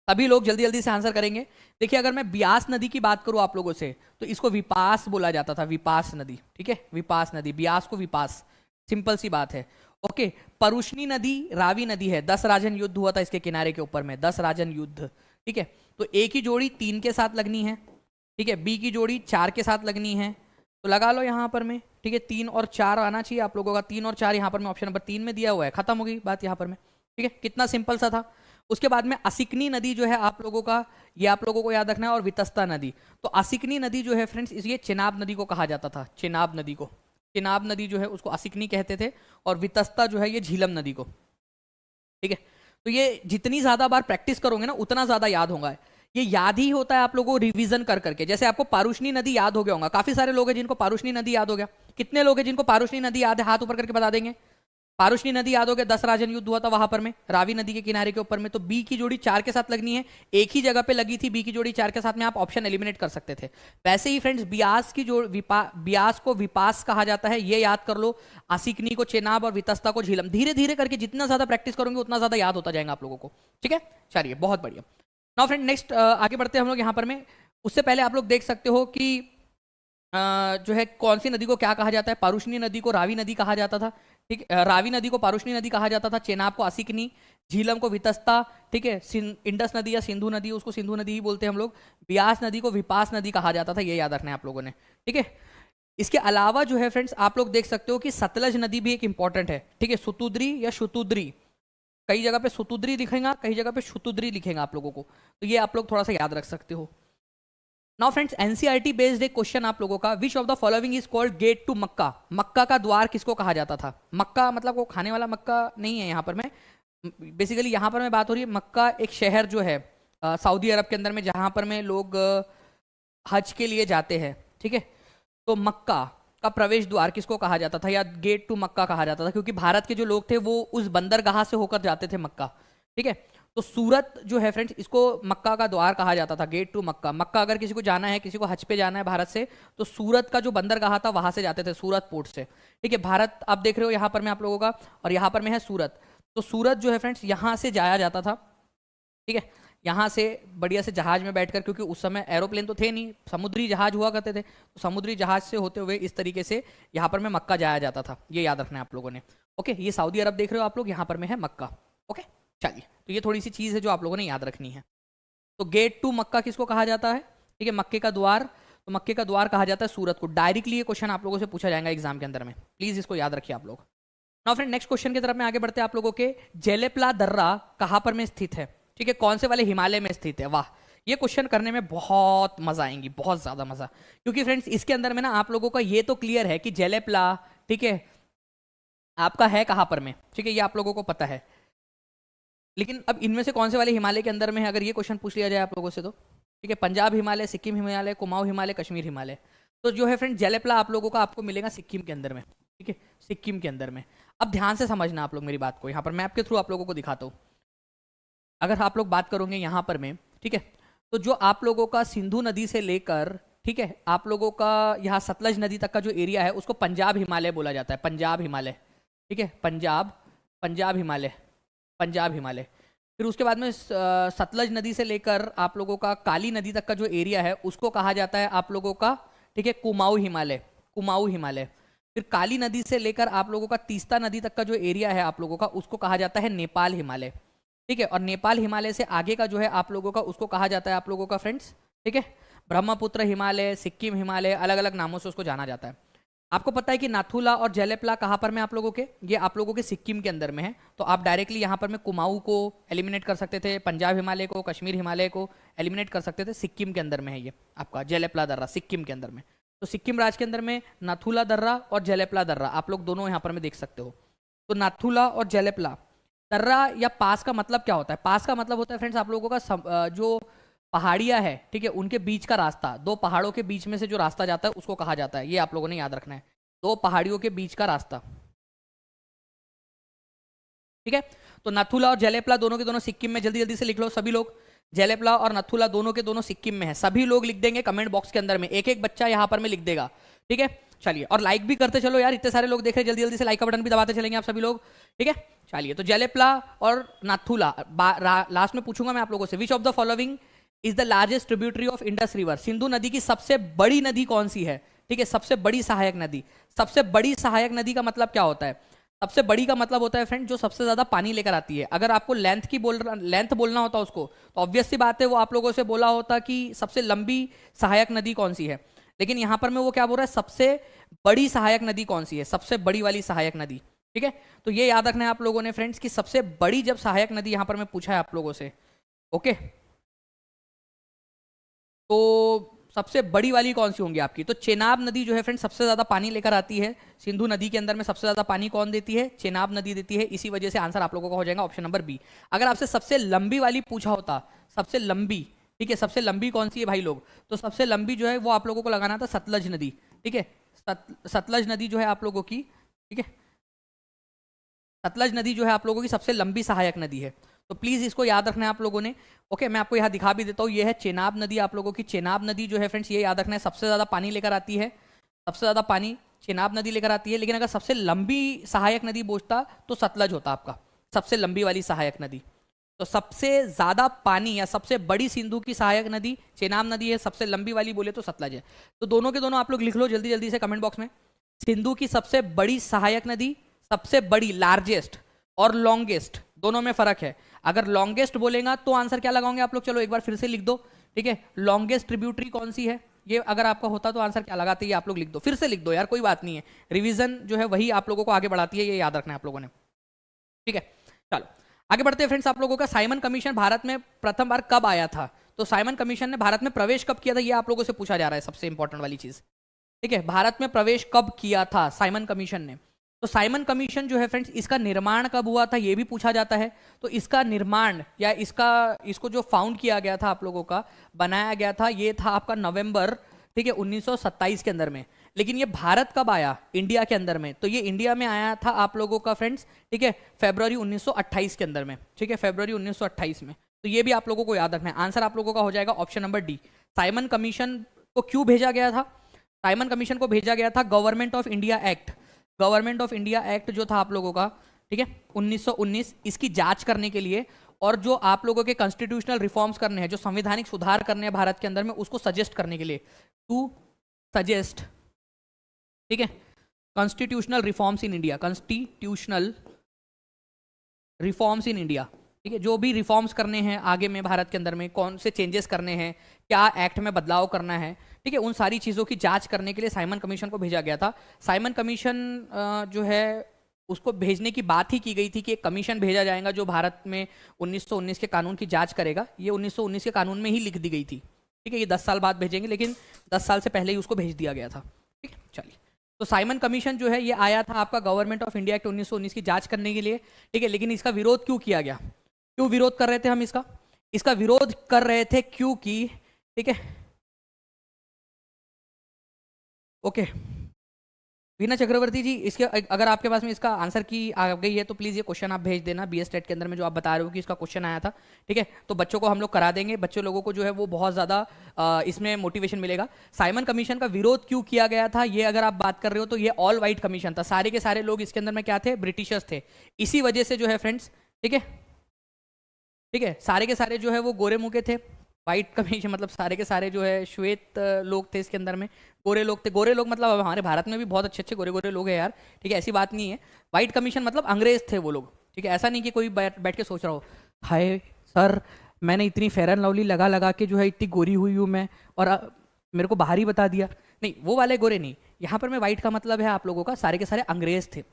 सभी लोग जल्दी जल्दी से आंसर करेंगे। देखिए अगर मैं ब्यास नदी की बात करूं आप लोगों से, तो इसको विपास बोला जाता था, विपास नदी, ठीक है, विपास नदी, ब्यास को विपास, सिंपल सी बात है, ओके। परुष्णी नदी रावी नदी है, 10 राजन युद्ध हुआ था इसके किनारे के ऊपर में, 10 राजन युद्ध, ठीक है। तो ए की जोड़ी 3 के साथ लगनी है, ठीक है, बी की जोड़ी 4 के साथ लगनी है, तो लगा लो यहाँ पर में, ठीक है। 3 और 4 आना चाहिए आप लोगों का, 3 और 4 यहाँ पर में ऑप्शन नंबर 3 में दिया हुआ है, खत्म हो गई बात यहाँ पर में, ठीक है। कितना सिंपल सा था। उसके बाद में असिकनी नदी जो है आप लोगों का, ये आप लोगों को याद रखना है, और वितस्ता नदी। तो असिकनी नदी जो है फ्रेंड्स, ये चिनाब नदी को कहा जाता था, चिनाब नदी को, चिनाब नदी जो है उसको असिकनी कहते थे, और वितस्ता जो है ये झीलम नदी को, ठीक है। तो ये जितनी ज्यादा बार प्रैक्टिस करोगे ना उतना ज्यादा याद होगा। ये याद ही होता है आप लोगों को रिवीजन कर करके। जैसे आपको पारुष्णी नदी याद हो गया होगा, काफी सारे लोग हैं जिनको पारुष्णी नदी याद हो गया। कितने लोग हैं जिनको पारुष्णी नदी याद है, हाथ ऊपर करके बता देंगे। पारुष्णी नदी याद हो गया, 10 राजन युद्ध हुआ था वहां पर में, रावी नदी के किनारे के ऊपर में। तो बी की जोड़ी 4 के साथ लगनी है, एक ही जगह पे लगी थी बी की जोड़ी 4 के साथ में, आप ऑप्शन एलिमिनेट कर सकते थे। वैसे ही फ्रेंड्स ब्यास की जोड़ी, ब्यास को विपास कहा जाता है, ये याद कर लो। असिकनी को चेनाब और वितस्ता को झीलम। धीरे धीरे करके जितना ज्यादा प्रैक्टिस करोगे उतना ज्यादा याद होता जाएगा आप लोगों को, ठीक है। चलिए बहुत बढ़िया। नाउ फ्रेंड नेक्स्ट आगे बढ़ते हैं हम लोग यहाँ पर में। उससे पहले आप लोग देख सकते हो कि जो है कौन सी नदी को क्या कहा जाता है। पारुष्णी नदी को रावी नदी कहा जाता था, ठीक है। रावी नदी को पारुष्णी नदी कहा जाता था, चेनाब को असिकनी, झीलम को वितस्ता, ठीक है। इंडस नदी या सिंधु नदी, उसको सिंधु नदी ही बोलते हैं हम लोग। ब्यास नदी को विपास नदी कहा जाता था, ये याद रखना है आप लोगों ने, ठीक है। इसके अलावा जो है फ्रेंड्स आप लोग देख सकते हो कि सतलज नदी भी एक इंपॉर्टेंट है, ठीक है। सुतुद्री या शुतुद्री, कई जगह पे सुतुद्री लिखेगा, कई जगह पे शुतुद्री लिखेगा आप लोगों को, तो ये आप लोग थोड़ा सा याद रख सकते हो। नाउ फ्रेंड्स एनसीईआरटी बेस्ड एक क्वेश्चन आप लोगों का, which of the following is called gate to Mecca. Mecca का द्वार किसको कहा जाता था। मक्का मतलब वो खाने वाला मक्का नहीं है यहाँ पर, मैं बेसिकली यहाँ पर मैं बात हो रही है, मक्का एक शहर जो है सऊदी अरब के अंदर में, जहाँ पर में लोग हज के लिए जाते हैं, ठीक है। तो मक्का का प्रवेश द्वार किसको कहा जाता था, या गेट टू मक्का कहा जाता था, क्योंकि भारत के जो लोग थे वो उस बंदरगाह से होकर जाते थे मक्का, ठीक है। तो सूरत जो है फ्रेंड्स, इसको मक्का का द्वार कहा जाता था, गेट टू मक्का। मक्का अगर किसी को जाना है, किसी को हज पे जाना है भारत से, तो सूरत का जो बंदरगाह था वहां से जाते थे, सूरत पोर्ट से, ठीक है। भारत आप देख रहे हो यहाँ पर में आप लोगों का, और यहाँ पर में है सूरत। तो सूरत जो है फ्रेंड्स यहाँ से जाया जाता था, ठीक है। यहाँ से बढ़िया से जहाज में बैठकर, क्योंकि उस समय एरोप्लेन तो थे नहीं, समुद्री जहाज हुआ करते थे, तो समुद्री जहाज से होते हुए इस तरीके से यहाँ पर में मक्का जाया जाता था। ये याद रखना है आप लोगों ने। ओके, ये सऊदी अरब देख रहे हो आप लोग, यहाँ पर में है मक्का। ओके, चलिए, तो ये थोड़ी सी चीज़ है जो आप लोगों ने याद रखनी है। तो गेट टू मक्का किसको कहा जाता है? ठीक है, मक्के का द्वार, तो मक्के का द्वार कहा जाता है सूरत को। डायरेक्टली ये क्वेश्चन आप लोगों से पूछा जाएगा एग्जाम के अंदर में, प्लीज इसको याद रखिए आप लोग। नाउ फ्रेंड, नेक्स्ट क्वेश्चन की तरफ में आगे बढ़ते हैं आप लोगों के। जेलेपला दर्रा कहाँ पर में स्थित है? ठीक है, कौन से वाले हिमालय में स्थित है? वाह, ये क्वेश्चन करने में बहुत मजा आएंगी, बहुत ज्यादा मजा, क्योंकि फ्रेंड्स इसके अंदर में ना आप लोगों का ये तो क्लियर है कि जेलेपला, ठीक है, आपका है कहाँ पर में, ठीक है, ये आप लोगों को पता है। लेकिन अब इनमें से कौन से वाले हिमालय के अंदर में है, अगर ये क्वेश्चन पूछ लिया जाए आप लोगों से तो, ठीक है, पंजाब हिमालय, सिक्किम हिमालय, कुमाऊं हिमालय, कश्मीर हिमालय। तो जो है फ्रेंड जेलेपला आप लोगों का आपको मिलेगा सिक्किम के अंदर में। ठीक है, सिक्किम के अंदर में। अब ध्यान से समझना आप लोग मेरी बात को, यहाँ पर मैप के थ्रू आप लोगों को दिखाता हूँ। अगर आप लोग बात करोगे यहाँ पर में, ठीक है, तो जो आप लोगों का सिंधु नदी से लेकर, ठीक है, आप लोगों का यहाँ सतलज नदी तक का जो एरिया है उसको पंजाब हिमालय बोला जाता है। पंजाब हिमालय, ठीक है, पंजाब हिमालय, पंजाब हिमालय। फिर उसके बाद में सतलज नदी से लेकर आप लोगों का काली नदी तक का जो एरिया है उसको कहा जाता है आप लोगों का, ठीक है, कुमाऊं हिमालय, कुमाऊं हिमालय। फिर काली नदी से लेकर आप लोगों का तीस्ता नदी तक का जो एरिया है आप लोगों का उसको कहा जाता है नेपाल हिमालय। ठीक है, और नेपाल हिमालय से आगे का जो है आप लोगों का उसको कहा जाता है आप लोगों का फ्रेंड्स, ठीक है, ब्रह्मपुत्र हिमालय, सिक्किम हिमालय, अलग अलग नामों से उसको जाना जाता है। आपको पता है कि नाथुला और जेलेपला कहाँ पर में आप लोगों के, ये आप लोगों के सिक्किम के अंदर में है। तो आप डायरेक्टली यहाँ पर में कुमाऊं को एलिमिनेट कर सकते थे, पंजाब हिमालय को, कश्मीर हिमालय को एलिमिनेट कर सकते थे। सिक्किम के अंदर में है ये आपका जेलेपला दर्रा, सिक्किम के अंदर में। तो सिक्किम राज्य के अंदर में नाथुला दर्रा और जेलेपला दर्रा आप लोग दोनों यहाँ पर में देख सकते हो। तो नाथुला और जेलेपला दर्रा या पास का मतलब क्या होता है? पास का मतलब होता है फ्रेंड्स आप लोगों का जो पहाड़ियाँ है, ठीक है, उनके बीच का रास्ता, दो पहाड़ों के बीच में से जो रास्ता जाता है उसको कहा जाता है। ये आप लोगों ने याद रखना है, दो पहाड़ियों के बीच का रास्ता। ठीक है, तो नाथुला और जेलेपला दोनों के दोनों सिक्किम में, जल्दी जल्दी से लिख लो सभी लोग। जेलेपला और नाथुला दोनों के दोनों सिक्किम में है। सभी लोग लिख देंगे कमेंट बॉक्स के अंदर में, एक एक बच्चा यहाँ पर में लिख देगा। ठीक है, चलिए, और लाइक भी करते चलो यार, इतने सारे लोग देख रहे हैं, जल्दी जल्दी से लाइक का बटन भी दबाते चलेंगे आप सभी लोग। ठीक है, चलिए, तो जेलेपला और नाथुला लास्ट में पूछूंगा मैं आप लोगों से, विच of the following is the largest tributary of Indus river? Sindhu नदी की सबसे बड़ी नदी कौन सी है? ठीक है, सबसे बड़ी सहायक नदी। सबसे बड़ी सहायक नदी का मतलब क्या होता है? सबसे बड़ी का मतलब होता है फ्रेंड जो सबसे ज्यादा पानी लेकर आती है। अगर आपको लेंथ बोलना होता उसको, तो ऑब्वियस सी बात है वो आप लोगों से बोला होता कि सबसे लंबी सहायक नदी कौन सी है। लेकिन यहाँ पर मैं वो क्या बोल रहा है, सबसे बड़ी सहायक नदी कौन सी है, सबसे बड़ी वाली सहायक नदी। ठीक है, तो ये याद रखना है आप लोगों ने फ्रेंड्स कि सबसे बड़ी जब सहायक नदी यहाँ पर मैं पूछा है आप लोगों से, ओके, तो सबसे बड़ी वाली कौन सी होंगी आपकी? तो चेनाब नदी जो है फ्रेंड सबसे ज्यादा पानी लेकर आती है। सिंधु नदी के अंदर में सबसे ज्यादा पानी कौन देती है? चेनाब नदी देती है। इसी वजह से आंसर आप लोगों का हो जाएगा ऑप्शन नंबर बी। अगर आपसे सबसे लंबी वाली पूछा होता, सबसे लंबी, ठीक है, सबसे लंबी कौन सी है भाई लोग, तो सबसे लंबी जो है वो आप लोगों को लगाना था सतलज नदी। ठीक है, सतलज नदी जो है आप लोगों की, ठीक है, सतलज नदी जो है आप लोगों की सबसे लंबी सहायक नदी है। तो प्लीज इसको याद रखना है आप लोगों ने। ओके, मैं आपको यहाँ दिखा भी देता हूँ, ये है चेनाब नदी आप लोगों की। चेनाब नदी जो है फ्रेंड्स ये याद रखना है सबसे ज्यादा पानी लेकर आती है, सबसे ज्यादा पानी चेनाब नदी लेकर आती है। लेकिन अगर सबसे लंबी सहायक नदी पूछता तो सतलज होता आपका, सबसे लंबी वाली सहायक नदी। तो सबसे ज्यादा पानी या सबसे बड़ी सिंधु की सहायक नदी चेनाब नदी है, सबसे लंबी वाली बोले तो सतलज है। तो दोनों के दोनों आप लोग लिख लो जल्दी जल्दी से कमेंट बॉक्स में। सिंधु की सबसे बड़ी सहायक नदी, सबसे बड़ी लार्जेस्ट और लॉन्गेस्ट, दोनों में फर्क है। अगर लॉन्गेस्ट बोलेगा तो आंसर क्या लगाओगे आप लोग? चलो एक बार फिर से लिख दो। ठीक है, लॉन्गेस्ट ट्रिब्यूटरी कौन सी है, ये अगर आपका होता तो आंसर क्या लगाते हैं आप लोग लिख दो, फिर से लिख दो यार, कोई बात नहीं है। रिवीजन जो है वही आप लोगों को आगे बढ़ाती है, ये याद रखना है आप लोगों ने। ठीक है, चलो आगे बढ़ते हैं फ्रेंड्स। आप लोगों का साइमन कमीशन भारत में प्रथम बार कब आया था? तो साइमन कमीशन ने भारत में प्रवेश कब किया था, ये आप लोगों से पूछा जा रहा है, सबसे इंपॉर्टेंट वाली चीज। ठीक है, भारत में प्रवेश कब किया था साइमन कमीशन ने? तो साइमन कमीशन जो है फ्रेंड्स इसका निर्माण कब हुआ था ये भी पूछा जाता है। तो इसका निर्माण या इसको जो फाउंड किया गया था आप लोगों का, बनाया गया था, ये था आपका नवंबर, ठीक है, 1927 के अंदर में। लेकिन ये भारत कब आया इंडिया के अंदर में? तो ये इंडिया में आया था आप लोगों का फ्रेंड्स, ठीक है, फरवरी 1928 के अंदर में। ठीक है, फरवरी 1928 में। तो ये भी आप लोगों को याद रखना है। आंसर आप लोगों का हो जाएगा option number D. Simon commission को क्यों भेजा गया था? साइमन कमीशन को भेजा गया था government of India act, government of India act जो था आप लोगों का, ठीक है, 1919, इसकी जांच करने के लिए। और जो आप लोगों के कॉन्स्टिट्यूशनल रिफॉर्म्स करने हैं, जो संवैधानिक सुधार करने हैं भारत के अंदर में, उसको सजेस्ट करने के लिए, टू सजेस्ट, ठीक है, constitutional reforms in India, constitutional reforms in India, ठीक है, जो भी रिफॉर्म्स करने हैं आगे में भारत के अंदर में, कौन से चेंजेस करने हैं, क्या एक्ट में बदलाव करना है, ठीक है, उन सारी चीज़ों की जांच करने के लिए साइमन कमीशन को भेजा गया था। साइमन कमीशन जो है उसको भेजने की बात ही की गई थी कि एक कमीशन भेजा जाएगा जो भारत में 1919 के कानून की जांच करेगा। ये 1919 के कानून में ही लिख दी गई थी, ठीक है, ये 10 साल बाद भेजेंगे, लेकिन 10 साल से पहले ही उसको भेज दिया गया था, ठीक है। चलिए, तो साइमन कमीशन जो है ये आया था आपका गवर्नमेंट ऑफ इंडिया एक्ट 1919 की जांच करने के लिए, ठीक है, लेकिन इसका विरोध क्यों किया गया? क्यों विरोध कर रहे थे हम इसका? इसका विरोध कर रहे थे क्योंकि, ठीक है, ओके, वीना चक्रवर्ती जी, इसके अगर आपके पास में इसका आंसर की आ गई है तो प्लीज़ ये क्वेश्चन आप भेज देना बीएस टेट के अंदर में, जो आप बता रहे हो कि इसका क्वेश्चन आया था, ठीक है, तो बच्चों को हम लोग करा देंगे, बच्चे लोगों को जो है वो बहुत ज़्यादा इसमें मोटिवेशन मिलेगा। साइमन कमीशन का विरोध क्यों किया गया था, ये अगर आप बात कर रहे हो तो ये ऑल वाइट कमीशन था, सारे के सारे लोग इसके अंदर में क्या थे? ब्रिटिशर्स थे। इसी वजह से जो है फ्रेंड्स, ठीक है, ठीक है, सारे के सारे जो है वो गोरे मुंह के थे। वाइट कमीशन मतलब सारे के सारे जो है श्वेत लोग थे इसके अंदर में, गोरे लोग थे। गोरे लोग मतलब हमारे भारत में भी बहुत अच्छे अच्छे गोरे गोरे लोग हैं यार, ठीक है, ऐसी बात नहीं है। वाइट कमीशन मतलब अंग्रेज थे वो लोग, ठीक है, ऐसा नहीं कि कोई बैठ के सोच रहा हो हाय सर मैंने इतनी फेयर एंड लवली लगा लगा के जो है इतनी गोरी हुई हूँ मैं, और मेरे को बाहर ही बता दिया। नहीं, वो वाले गोरे नहीं, यहाँ पर मैं वाइट का मतलब है आप लोगों का सारे के सारे अंग्रेज थे।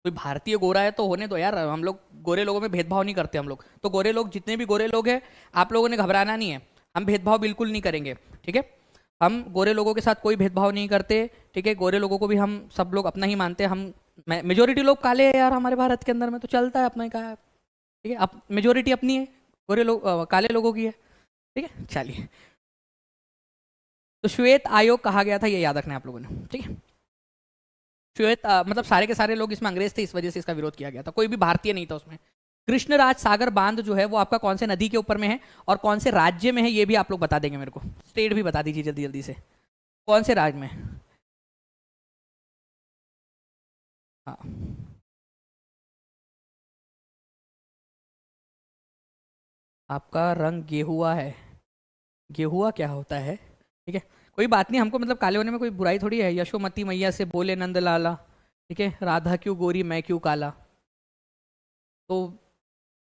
कोई भारतीय गोरा है तो होने दो यार, हम लोग गोरे लोगों में भेदभाव नहीं करते हम लोग। तो गोरे लोग, जितने भी गोरे लोग हैं, आप लोगों ने घबराना नहीं है, हम भेदभाव बिल्कुल नहीं करेंगे, ठीक है, हम गोरे लोगों के साथ कोई भेदभाव नहीं करते, ठीक है, गोरे लोगों को भी हम सब लोग अपना ही मानते हैं। हम मेजोरिटी लोग काले हैं यार हमारे भारत के अंदर में, तो चलता है अपना ही कहा, ठीक है, अब मेजोरिटी अपनी है, गोरे लोग काले लोगों की है, ठीक है। चलिए, तो श्वेत आयोग कहा गया था, ये याद रखना है आप लोगों ने, ठीक है। श्वेत मतलब सारे के सारे लोग इसमें अंग्रेज थे, इस वजह से इसका विरोध किया गया था, कोई भी भारतीय नहीं था उसमें। कृष्णराज सागर बांध जो है वो आपका कौन से नदी के ऊपर में है और कौन से राज्य में है, ये भी आप लोग बता देंगे मेरे को। स्टेट भी बता दीजिए जल्दी जल्दी से, कौन से राज्य में? हाँ, आपका रंग गेहुआ है। गेहुआ क्या होता है? ठीक है, कोई बात नहीं, हमको मतलब काले होने में कोई बुराई थोड़ी है। यशोमती मैया से बोले नंद लाला, ठीक है, राधा क्यों गोरी मैं क्यों काला। तो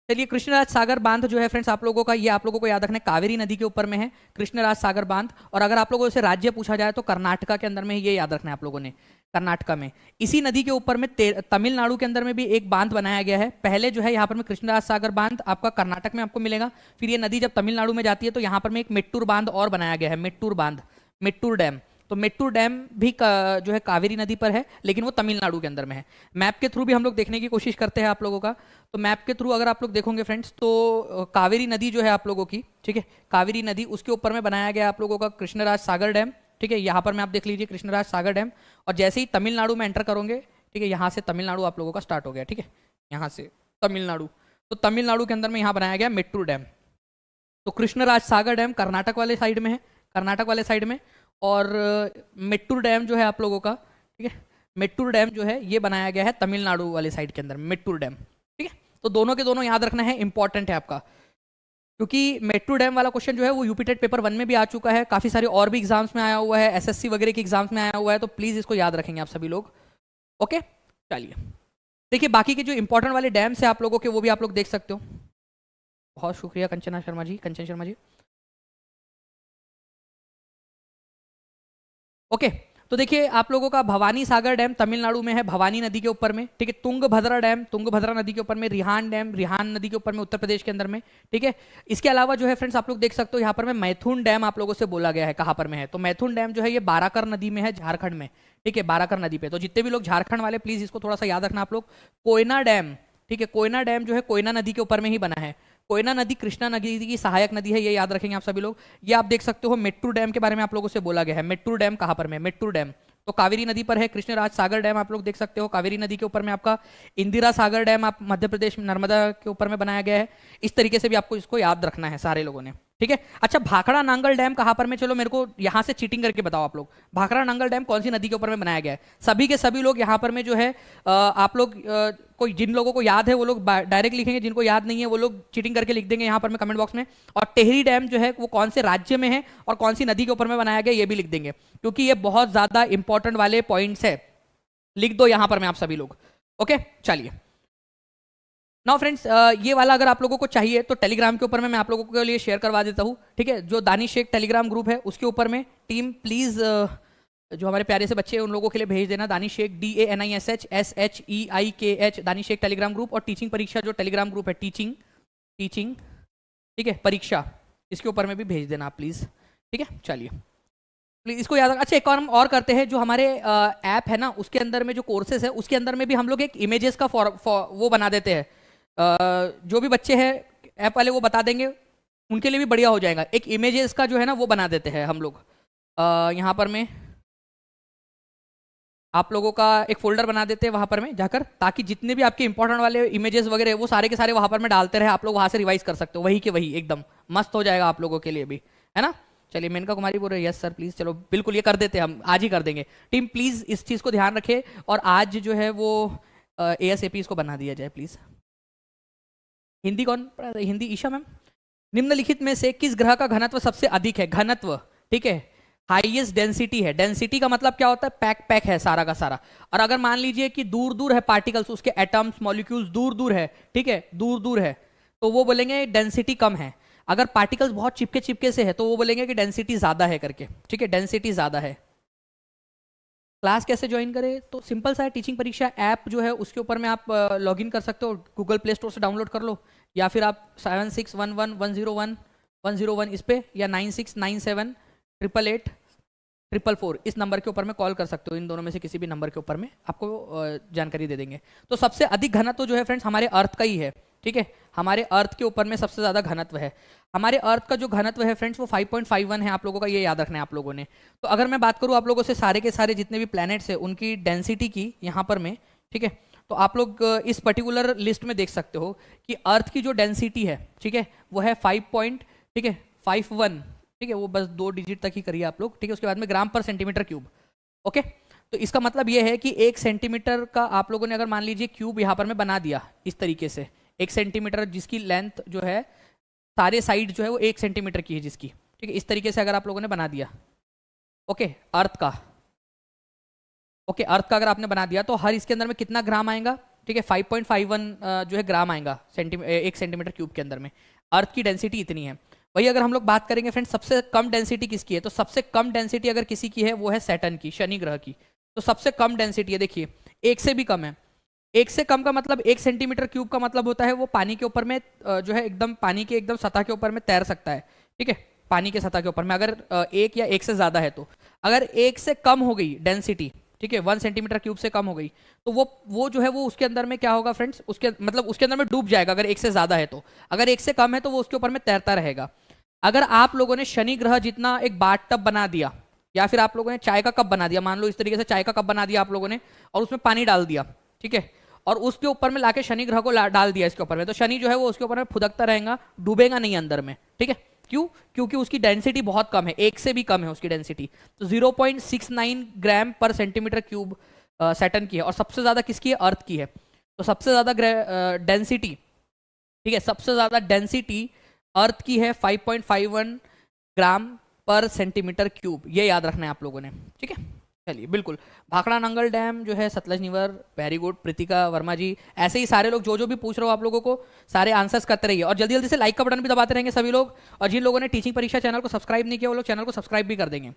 चलिए, कृष्णराज सागर बांध जो है फ्रेंड्स आप लोगों का, ये आप लोगों को याद रखना है, कावेरी नदी के ऊपर में है कृष्णराज सागर बांध। और अगर आप लोगों से राज्य पूछा जाए तो कर्नाटका के अंदर में, ये याद रखना है आप लोगों ने, कर्नाटका में। इसी नदी के ऊपर में तमिलनाडु के अंदर में भी एक बांध बनाया गया है। पहले जो है यहाँ पर में कृष्णराज सागर बांध आपका कर्नाटक में आपको मिलेगा, फिर ये नदी जब तमिलनाडु में जाती है तो यहाँ पर में एक मेट्टूर बांध और बनाया गया है, मेट्टूर बांध, मेट्टूर डैम। तो मेट्टूर डैम भी जो है कावेरी नदी पर है, लेकिन वो तमिलनाडु के अंदर में है। मैप के थ्रू भी हम लोग देखने की कोशिश करते हैं आप लोगों का, तो मैप के थ्रू अगर आप लोग देखोगे फ्रेंड्स तो कावेरी नदी जो है आप लोगों की, ठीक है, कावेरी नदी, उसके ऊपर में बनाया गया आप लोगों का कृष्णराज सागर डैम, ठीक है। यहाँ पर मैं आप देख लीजिए कृष्णराज सागर डैम, और जैसे ही तमिलनाडु में एंटर करोगे, ठीक है, यहाँ से तमिलनाडु आप लोगों का स्टार्ट हो गया, ठीक है, यहाँ से तमिलनाडु। तो तमिलनाडु के अंदर में यहाँ बनाया गया मेट्टूर डैम। तो कृष्णराज सागर डैम कर्नाटक वाले साइड में है, कर्नाटक वाले साइड में, और मेट्टूर डैम जो है आप लोगों का, ठीक है, मेट्टूर डैम जो है ये बनाया गया है तमिलनाडु वाले साइड के अंदर, मेट्टूर डैम, ठीक है। तो दोनों के दोनों याद रखना है, इंपॉर्टेंट है आपका, क्योंकि मेट्टूर डैम वाला क्वेश्चन जो है वो यूपी टेट पेपर 1 में भी आ चुका है, काफी सारे और भी एग्जाम्स में आया हुआ है, एसएससी वगैरह के एग्जाम्स में आया हुआ है, तो प्लीज इसको याद रखेंगे आप सभी लोग, ओके। चलिए, देखिए बाकी के जो इंपॉर्टेंट वाले डैम्स है आप लोगों के, वो भी आप लोग देख सकते हो। बहुत शुक्रिया कंचना शर्मा जी, कंचन शर्मा जी, ओके। तो देखिए आप लोगों का भवानी सागर डैम तमिलनाडु में है, भवानी नदी के ऊपर में, ठीक है। तुंगभद्रा डैम, तुंगभद्रा नदी के ऊपर में। रिहान डैम, रिहान नदी के ऊपर में, उत्तर प्रदेश के अंदर में, ठीक है। इसके अलावा जो है फ्रेंड्स आप लोग देख सकते हो यहाँ पर में मैथुन डैम आप लोगों से बोला गया है, कहाँ पर में है, तो मैथुन डैम जो है ये बाराकर नदी में है, झारखंड में, ठीक है, बाराकर नदी पे। तो जितने भी लोग झारखंड वाले प्लीज इसको थोड़ा सा याद रखना आप लोग। कोयना डैम, ठीक है, कोयना डैम जो है कोयना नदी के ऊपर में ही बना है। कोयना नदी कृष्णा नदी की सहायक नदी है, ये याद रखेंगे आप सभी लोग। ये आप देख सकते हो मेट्टूर डैम के बारे में आप लोगों से बोला गया है। मेट्टूर डैम कहाँ पर में? मेट्टूर डैम तो कावेरी नदी पर है। कृष्णराज सागर डैम आप लोग देख सकते हो कावेरी नदी के ऊपर में। आपका इंदिरा सागर डैम आप मध्य प्रदेश में नर्मदा के ऊपर में बनाया गया है। इस तरीके से भी आपको इसको याद रखना है सारे लोगों ने, ठीक है। अच्छा, भाखड़ा नांगल डैम कहाँ पर में, चलो मेरे को यहाँ से चीटिंग करके बताओ आप लोग, भाखड़ा नांगल डैम कौन सी नदी के ऊपर में बनाया गया है? सभी के सभी लोग यहाँ पर में जो है आप लोग कोई जिन लोगों को याद है वो लोग डायरेक्ट लिखेंगे, जिनको याद नहीं है वो लोग चीटिंग करके लिख देंगे यहाँ पर में कमेंट बॉक्स में। और टेहरी डैम जो है वो कौन से राज्य में है और कौन सी नदी के ऊपर में बनाया गया ये भी लिख देंगे, क्योंकि ये बहुत ज्यादा इंपॉर्टेंट वाले पॉइंट्स है, लिख दो यहाँ पर में आप सभी लोग। ओके, चलिए नाउ फ्रेंड्स, ये वाला अगर आप लोगों को चाहिए तो टेलीग्राम के ऊपर में मैं आप लोगों के लिए शेयर करवा देता हूँ, ठीक है। जो दानिश शेख टेलीग्राम ग्रुप है उसके ऊपर में टीम प्लीज जो हमारे प्यारे से बच्चे हैं उन लोगों के लिए भेज देना, Danish Sheikh DANISHSHEIKH Danish Sheikh Telegram group. और टीचिंग परीक्षा जो टेलीग्राम ग्रुप है, टीचिंग, ठीक है, परीक्षा, इसके ऊपर में भी भेज देना आप प्लीज, ठीक है। चलिए प्लीज इसको याद रख। अच्छा, एक और हम और करते हैं, जो हमारे ऐप है ना उसके अंदर में जो कोर्सेज है उसके अंदर में भी हम लोग एक इमेजेस का वो बना देते हैं। जो भी बच्चे हैं ऐप वाले वो बता देंगे, उनके लिए भी बढ़िया हो जाएगा। एक इमेजेस का जो है ना वो बना देते हैं हम लोग, यहाँ पर में आप लोगों का एक फोल्डर बना देते हैं वहां पर में जाकर, ताकि जितने भी आपके इंपॉर्टेंट वाले इमेजेस वगैरह वो सारे के सारे वहां पर में डालते रहे, आप लोग वहां से रिवाइज कर सकते हो, वही के वही एकदम मस्त हो जाएगा आप लोगों के लिए भी, है ना। चलिए, मेनका कुमारी बोल रहे यस सर प्लीज, चलो बिल्कुल ये कर देते हैं, हम आज ही कर देंगे। टीम प्लीज इस चीज को ध्यान रखे और आज जो है वो ASAP इसको बना दिया जाए प्लीज। हिंदी कौन पढ़ा रहा है? हिंदी ईशा मैम। निम्नलिखित में से किस ग्रह का घनत्व सबसे अधिक है? घनत्व, ठीक है, हाईएस्ट डेंसिटी है। डेंसिटी का मतलब क्या होता है? पैक है सारा का सारा। और अगर मान लीजिए कि दूर दूर है पार्टिकल्स, उसके एटम्स मॉलिक्यूल्स दूर दूर है, ठीक है, दूर दूर है, तो वो बोलेंगे डेंसिटी कम है। अगर पार्टिकल्स बहुत चिपके चिपके से है तो वो बोलेंगे कि डेंसिटी ज्यादा है करके, ठीक है, डेंसिटी ज्यादा है। क्लास कैसे ज्वाइन करें? तो सिंपल सा है, टीचिंग परीक्षा ऐप जो है उसके ऊपर में आप लॉगिन कर सकते हो, गूगल प्ले स्टोर से डाउनलोड कर लो, या फिर आप 7611101101 इस पे, या 9697888844 इस नंबर के ऊपर में कॉल कर सकते हो। इन दोनों में से किसी भी नंबर के ऊपर में आपको जानकारी दे देंगे। तो सबसे अधिक घनत्व जो है फ्रेंड्स हमारे अर्थ का ही है, ठीक है, हमारे अर्थ के ऊपर में सबसे ज्यादा घनत्व है। हमारे अर्थ का जो घनत्व है फ्रेंड्स वो 5.51 है, आप लोगों का ये याद रखना है आप लोगों ने। तो अगर मैं बात करूं आप लोगों से सारे के सारे जितने भी प्लैनेट्स है उनकी डेंसिटी की यहाँ पर में, ठीक है, तो आप लोग इस पर्टिकुलर लिस्ट में देख सकते हो कि अर्थ की जो डेंसिटी है, ठीक है, वो है 5.51, ठीक है, वो बस 2 डिजिट तक ही करिए आप लोग, ठीक है। उसके बाद में ग्राम पर सेंटीमीटर क्यूब, ओके। तो इसका मतलब ये है कि 1 सेंटीमीटर का आप लोगों ने अगर मान लीजिए क्यूब यहाँ पर में बना दिया इस तरीके से, 1 सेंटीमीटर जिसकी लेंथ जो है सारे साइड जो है वो 1 सेंटीमीटर की है जिसकी, ठीक है, इस तरीके से अगर आप लोगों ने बना दिया, ओके, अर्थ का, ओके, अर्थ का अगर आपने बना दिया तो हर इसके अंदर में कितना ग्राम आएगा? ठीक है, 5.51 जो है ग्राम आएगा 1 सेंटीमीटर क्यूब के अंदर में। अर्थ की डेंसिटी इतनी है। वही अगर हम लोग बात करेंगे फ्रेंड्स सबसे कम डेंसिटी किसकी है, तो सबसे कम डेंसिटी अगर किसी की है वो है सैटर्न की, शनि ग्रह की। तो सबसे कम डेंसिटी है, देखिए 1 से भी कम है। 1 से कम का मतलब 1 सेंटीमीटर क्यूब का मतलब होता है वो पानी के ऊपर में जो है एकदम पानी के एकदम सतह के ऊपर में तैर सकता है, ठीक है, पानी के सतह के ऊपर में अगर 1 या 1 से ज्यादा है तो। अगर 1 से कम हो गई डेंसिटी, ठीक है, 1 सेंटीमीटर क्यूब से कम हो गई तो वो जो है वो उसके अंदर में क्या होगा फ्रेंड्स, उसके मतलब उसके अंदर में डूब जाएगा अगर 1 से ज्यादा है तो। अगर 1 से कम है तो वो उसके ऊपर में तैरता रहेगा। अगर आप लोगों ने शनि ग्रह जितना एक बाथ टब बना दिया, या फिर आप लोगों ने चाय का कप बना दिया, मान लो इस तरीके से चाय का कप बना दिया आप लोगों ने और उसमें पानी डाल दिया, ठीक है, और उसके ऊपर में लाके शनि ग्रह को डाल दिया इसके ऊपर में, तो शनि जो है वो उसके ऊपर में फुदकता रहेगा, डूबेगा नहीं अंदर में, ठीक है। क्यों? क्योंकि उसकी डेंसिटी बहुत कम है, 1 से भी कम है उसकी डेंसिटी। तो 0.69 ग्राम पर सेंटीमीटर क्यूब सैटर्न की है, और सबसे ज्यादा किसकी है? अर्थ की है। तो सबसे ज्यादा डेंसिटी, ठीक है, सबसे ज्यादा डेंसिटी अर्थ की है 5.51 ग्राम पर सेंटीमीटर क्यूब, ये याद रखना है आप लोगों ने, ठीक है। चलिए बिल्कुल, भाखड़ा नंगल डैम जो है सतलज निवर, वेरी गुड प्रीतिका वर्मा जी। ऐसे ही सारे लोग जो भी पूछ रहे हो आप लोगों को सारे आंसर्स करते रहिए, और जल्दी जल्दी से लाइक का बटन भी दबाते रहेंगे सभी लोग। और जिन लोगों ने टीचिंग परीक्षा चैनल को सब्सक्राइब नहीं किया वो लोग चैनल को सब्सक्राइब भी कर देंगे,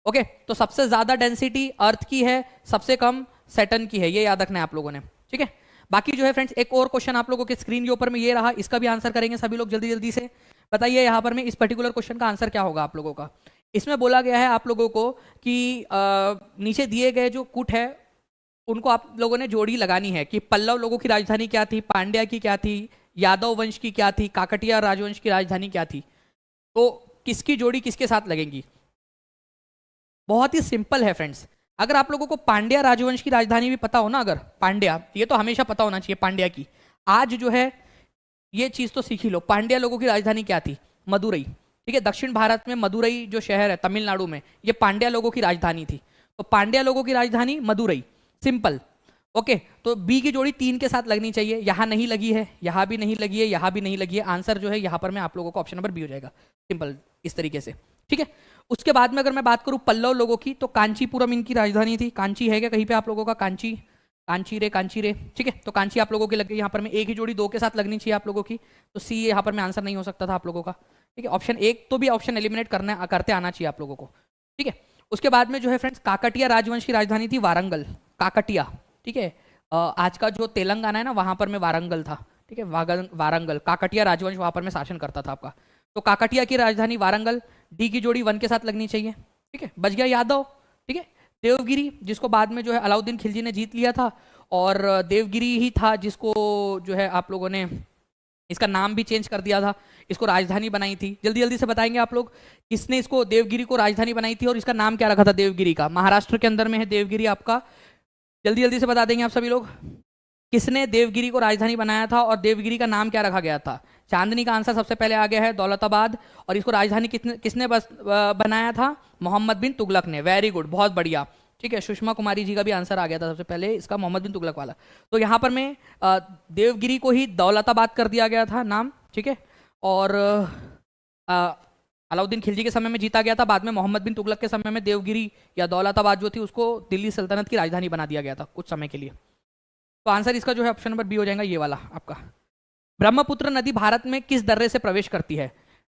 ओके। तो सबसे ज्यादा डेंसिटी अर्थ की है, सबसे कम सैटर्न की है, ये याद रखना है आप लोगों ने, ठीक है। बाकी जो है फ्रेंड्स एक और क्वेश्चन आप लोगों के स्क्रीन के ऊपर में ये रहा, इसका भी आंसर करेंगे सभी लोग जल्दी जल्दी से। बताइए यहाँ पर में इस पर्टिकुलर क्वेश्चन का आंसर क्या होगा आप लोगों का। इसमें बोला गया है आप लोगों को कि नीचे दिए गए जो कूट है उनको आप लोगों ने जोड़ी लगानी है कि पल्लव लोगों की राजधानी क्या थी, पांड्या की क्या थी, यादव वंश की क्या थी, काकटिया राजवंश की राजधानी क्या थी। तो किसकी जोड़ी किसके साथ लगेंगी? बहुत ही सिंपल है फ्रेंड्स। अगर आप लोगों को पांड्या राजवंश की राजधानी भी पता हो ना, अगर पांड्या, ये तो हमेशा पता होना चाहिए पांड्या की, आज जो है ये चीज तो सीख ही लो। पांड्या लोगों की राजधानी क्या थी? मदुरई, ठीक है। दक्षिण भारत में मदुरई जो शहर है तमिलनाडु में, ये पांड्या लोगों की राजधानी थी। तो पांड्या लोगों की राजधानी मदुरई, सिंपल। ओके, तो बी की जोड़ी 3 के साथ लगनी चाहिए, यहां नहीं लगी है, यहां भी नहीं लगी है, यहां भी नहीं लगी है। आंसर जो है यहां पर मैं आप लोगों को ऑप्शन नंबर बी हो जाएगा, सिंपल इस तरीके से। ठीक है, उसके बाद में अगर मैं बात करूं पल्लव लोगों की, तो कांचीपुरम इनकी राजधानी थी। कांची है क्या कहीं पे आप लोगों का? कांची, कांची रे। ठीक है, तो कांची आप लोगों की लग गई। यहाँ पर में एक ही जोड़ी 2 के साथ लगनी चाहिए आप लोगों की, तो सी यहाँ पर में आंसर नहीं हो सकता था आप लोगों का। ठीक है, ऑप्शन एक तो भी ऑप्शन एलिमिनेट करते आना चाहिए आप लोगों को। ठीक है, उसके बाद में जो है फ्रेंड्स, काकटिया राजवंश की राजधानी थी वारंगल, काकटिया। ठीक है, आज का जो तेलंगाना है ना, वहां पर में वारंगल था। ठीक है, वारंगल, काकटिया राजवंश वहां पर में शासन करता था आपका। तो काकटिया की राजधानी वारंगल, डी की जोड़ी 1 के साथ लगनी चाहिए। ठीक है, बच गया यादव। ठीक है, देवगिरी, जिसको बाद में जो है अलाउद्दीन खिलजी ने जीत लिया था, और देवगिरी ही था जिसको जो है आप लोगों ने इसका नाम भी चेंज कर दिया था, इसको राजधानी बनाई थी। जल्दी जल्दी से बताएंगे आप लोग, किसने इसको देवगिरी को राजधानी बनाई थी और इसका नाम क्या रखा था देवगिरी का? महाराष्ट्र के अंदर में है देवगिरी आपका। जल्दी जल्दी से बता देंगे आप सभी लोग, किसने देवगिरी को राजधानी बनाया था और देवगिरी का नाम क्या रखा गया था? चांदनी का आंसर सबसे पहले आ गया है, दौलताबाद। और इसको राजधानी किसने बनाया था? मोहम्मद बिन तुगलक ने। वेरी गुड, बहुत बढ़िया। ठीक है, सुषमा कुमारी जी का भी आंसर आ गया था सबसे पहले, इसका मोहम्मद बिन तुगलक वाला। तो यहाँ पर में देवगिरी को ही दौलताबाद कर दिया गया था नाम। ठीक है, और अलाउद्दीन खिलजी के समय में जीता गया था, बाद में मोहम्मद बिन तुगलक के समय में देवगिरी या दौलताबाद जो थी उसको दिल्ली सल्तनत की राजधानी बना दिया गया था कुछ समय के लिए। तो आंसर इसका जो है ऑप्शन नंबर बी हो जाएगा, ये वाला आपका। ब्रह्मपुत्र नदी भारत में किस दर्रे से प्रवेश करती है?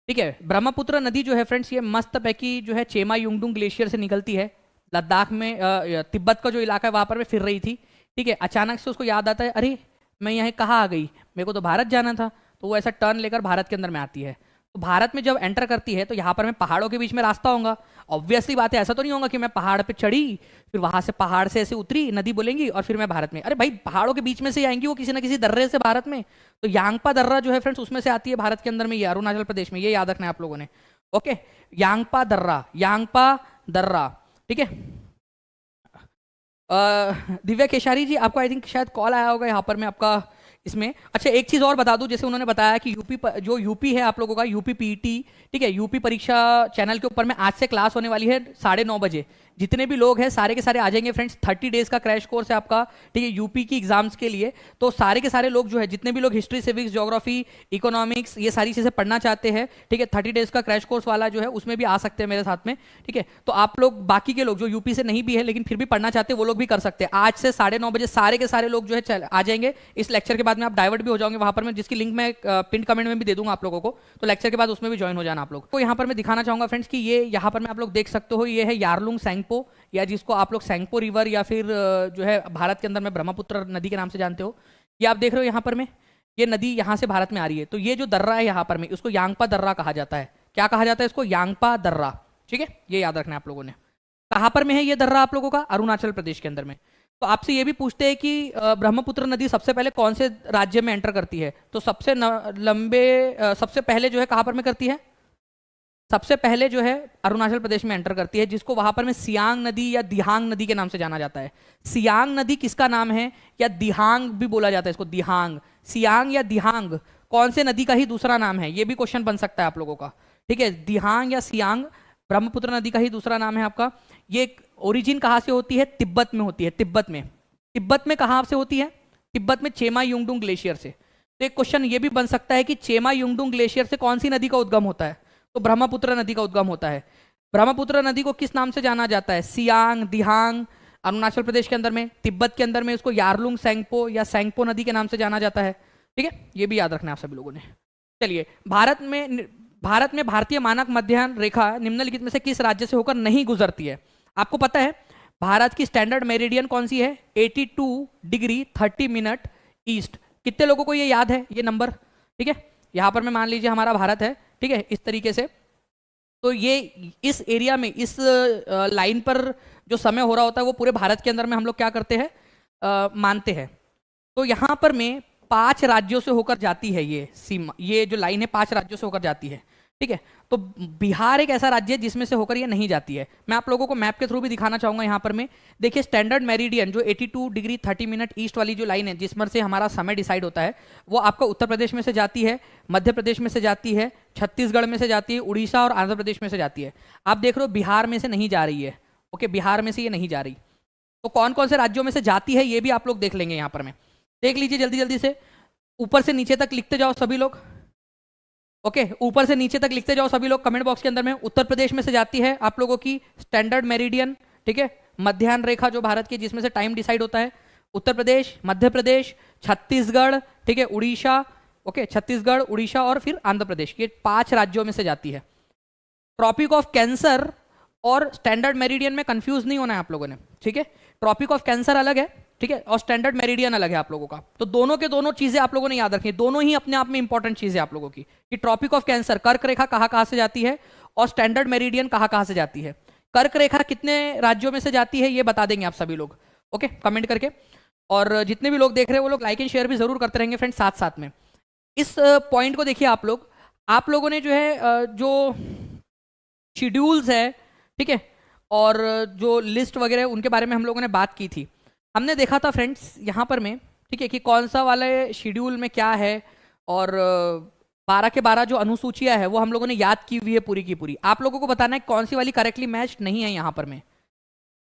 ठीक है, ब्रह्मपुत्र नदी जो है फ्रेंड्स, ये मस्त पैकी जो है चेमा युंगडुंग ग्लेशियर से निकलती है। लद्दाख में तिब्बत का जो इलाका है वहां पर मैं फिर रही थी। ठीक है, अचानक से उसको याद आता है, अरे मैं यहाँ कहाँ आ गई, मेरे को तो भारत जाना था। तो वो ऐसा टर्न लेकर भारत के अंदर में आती है। तो भारत में जब एंटर करती है तो यहाँ पर मैं पहाड़ों के बीच में रास्ता होगा। ऑब्वियसली बात है, ऐसा तो नहीं होगा कि मैं पहाड़ पे चढ़ी, फिर वहां से पहाड़ से ऐसे उतरी, नदी बोलेंगी और फिर मैं भारत में। अरे भाई, पहाड़ों के बीच में से आएंगी वो किसी ना किसी दर्रे से भारत में। तो यांगपा दर्रा जो है फ्रेंड्स, उसमें से आती है भारत के अंदर में, ये अरुणाचल प्रदेश में, ये याद रखना है आप लोगों ने। ओके, यांगपा दर्रा, यांगपा दर्रा। ठीक है, दिव्या केशारी जी, आपको आई थिंक शायद कॉल आया होगा यहाँ पर मैं आपका इसमें। अच्छा, एक चीज और बता दूं, जैसे उन्होंने बताया कि जो यूपी है आप लोगों का, यूपी पीईटी, ठीक है, यूपी परीक्षा चैनल के ऊपर में आज से क्लास होने वाली है 9:30 बजे। जितने भी लोग हैं सारे के सारे आ जाएंगे फ्रेंड्स। 30 डेज का क्रैश कोर्स है आपका, ठीक है, यूपी की एग्जाम्स के लिए। तो सारे के सारे लोग जो है, जितने भी लोग हिस्ट्री, सिविक्स, ज्योग्राफी, इकोनॉमिक्स, ये सारी चीजें पढ़ना चाहते हैं, ठीक है, 30 डेज का क्रैश कोर्स वाला जो है उसमें भी आ सकते हैं मेरे साथ में। ठीक है, तो आप लोग बाकी के लोग जो यूपी से नहीं भी है लेकिन फिर भी पढ़ना चाहते हैं, वो लोग भी कर सकते हैं। आज से 9:30 बजे सारे के सारे लोग जो है आ जाएंगे। इस लेक्चर के बाद में आप डाइवर्ट भी हो जाओगे वहां पर, मैं जिसकी लिंक मैं पिन कमेंट में भी दे दूंगा आप लोगों को। तो लेक्चर के बाद उसमें भी ज्वाइन हो जाना आप लोग। तो यहाँ पर मैं दिखाना चाहूंगा फ्रेंड्स कि ये यहाँ पर मैं आप लोग देख सकते हो, ये है यारलुंग सैंगपो, या जिसको आप लोग सैंगपो रिवर या फिर जो है भारत के अंदर में ब्रह्मपुत्र नदी के नाम से जानते हो। ये आप देख रहे हो यहाँ पर में, ये नदी यहाँ से भारत में आ रही है। तो ये जो दर्रा है यहाँ पर में, उसको यांगपा दर्रा कहा जाता है। क्या कहा जाता है इसको? यांगपा दर्रा। ठीक है, ये याद रखना है आप लोगों ने। कहाँ पर में है ये दर्रा आप लोगों का? अरुणाचल प्रदेश के अंदर में। तो आपसे ये भी पूछते हैं कि ब्रह्मपुत्र नदी सबसे पहले कौन से राज्य में एंटर करती है? तो सबसे पहले जो है कहाँ पर में करती है? सबसे पहले जो है अरुणाचल प्रदेश में एंटर करती है, जिसको वहां पर में सियांग नदी या दिहांग नदी के नाम से जाना जाता है। सियांग नदी किसका नाम है? या दिहांग भी बोला जाता है इसको, दिहांग। सियांग या दिहांग कौन से नदी का ही दूसरा नाम है? ये भी क्वेश्चन बन सकता है आप लोगों का। ठीक है, दिहांग या सियांग ब्रह्मपुत्र नदी का ही दूसरा नाम है आपका। ये ओरिजिन कहाँ से होती है? तिब्बत में होती है, तिब्बत में। तिब्बत में कहाँ से होती है? तिब्बत में चेमा युंगडुंग ग्लेशियर से। तो एक क्वेश्चन ये भी बन सकता है कि चेमा युंगडुंग ग्लेशियर से कौन सी नदी का उद्गम होता है? तो ब्रह्मपुत्र नदी का उद्गम होता है। ब्रह्मपुत्र नदी को किस नाम से जाना जाता है? सियांग, दिहांग, अरुणाचल प्रदेश के अंदर में, तिब्बत के अंदर में इसको यारलुंग सैंगपो या सैंगपो नदी के नाम से जाना जाता है। ठीक है, ये भी याद रखना है आप सभी लोगों ने। चलिए, भारत में भारतीय मानक मध्याह्न रेखा निम्नलिखित में से किस राज्य से होकर नहीं गुजरती है? आपको पता है भारत की स्टैंडर्ड मेरिडियन कौन सी है? 82 डिग्री 30 मिनट ईस्ट। कितने लोगों को ये याद है ये नंबर? ठीक है, यहां पर मैं मान लीजिए हमारा भारत है, ठीक है, इस तरीके से। तो ये इस एरिया में, इस लाइन पर जो समय हो रहा होता है वो पूरे भारत के अंदर में हम लोग क्या करते हैं, मानते हैं। तो यहाँ पर में 5 राज्यों से होकर जाती है ये सीमा, ये जो लाइन है 5 राज्यों से होकर जाती है। ठीक है। तो बिहार एक ऐसा राज्य है जिसमें से होकर ये नहीं जाती है। मैं आप लोगों को मैप के थ्रू भी दिखाना चाहूंगा यहाँ पर मैं। देखिए स्टैंडर्ड मेरिडियन जो 82 डिग्री 30 मिनट ईस्ट वाली जो लाइन है जिसमें से हमारा समय डिसाइड होता है, वो आपका उत्तर प्रदेश में से जाती है, मध्य प्रदेश में से जाती है, छत्तीसगढ़ में से जाती है, उड़ीसा और आंध्र प्रदेश में से जाती है। आप देख रहे हो बिहार में से नहीं जा रही है। ओके, बिहार में से ये नहीं जा रही। तो कौन कौन से राज्यों में से जाती है ये भी आप लोग देख लेंगे यहाँ पर में। देख लीजिए जल्दी जल्दी से, ऊपर से नीचे तक लिखते जाओ सभी लोग। ओके, ऊपर से नीचे तक लिखते जाओ सभी लोग कमेंट बॉक्स के अंदर में। उत्तर प्रदेश में से जाती है आप लोगों की स्टैंडर्ड मेरिडियन, ठीक है, मध्याह्न रेखा जो भारत की जिसमें से टाइम डिसाइड होता है। उत्तर प्रदेश, मध्य प्रदेश, छत्तीसगढ़, ठीक है, उड़ीसा। ओके, छत्तीसगढ़, उड़ीसा और फिर आंध्र प्रदेश, ये 5 राज्यों में से जाती है। ट्रॉपिक ऑफ कैंसर और स्टैंडर्ड मेरिडियन में कंफ्यूज नहीं होना है आप लोगों ने, ठीक है। ट्रॉपिक ऑफ कैंसर अलग है, ठीक है, और स्टैंडर्ड मेरिडियन अलग है आप लोगों का। तो दोनों के दोनों चीजें आप लोगों ने याद रखनी है, दोनों ही अपने आप में इंपॉर्टेंट चीजें आप लोगों की, कि ट्रॉपिक ऑफ कैंसर कर्क रेखा कहाँ कहाँ से जाती है और स्टैंडर्ड मेरिडियन कहाँ कहाँ से जाती है। कर्क रेखा कितने राज्यों में से जाती है ये बता देंगे आप सभी लोग, ओके, कमेंट करके। और जितने भी लोग देख रहे हैं वो लोग लाइक एंड शेयर भी जरूर करते रहेंगे फ्रेंड्स साथ साथ में। इस पॉइंट को देखिए आप लोगों ने जो है जो शेड्यूल्स है, ठीक है, और जो लिस्ट वगैरह उनके बारे में हम लोगों ने बात की थी। हमने देखा था फ्रेंड्स यहाँ पर में, ठीक है, कि कौन सा वाले शेड्यूल में क्या है, और 12 के 12 जो अनुसूचियां है वो हम लोगों ने याद की हुई है पूरी की पूरी। आप लोगों को बताना है कौन सी वाली करेक्टली मैच नहीं है यहाँ पर में।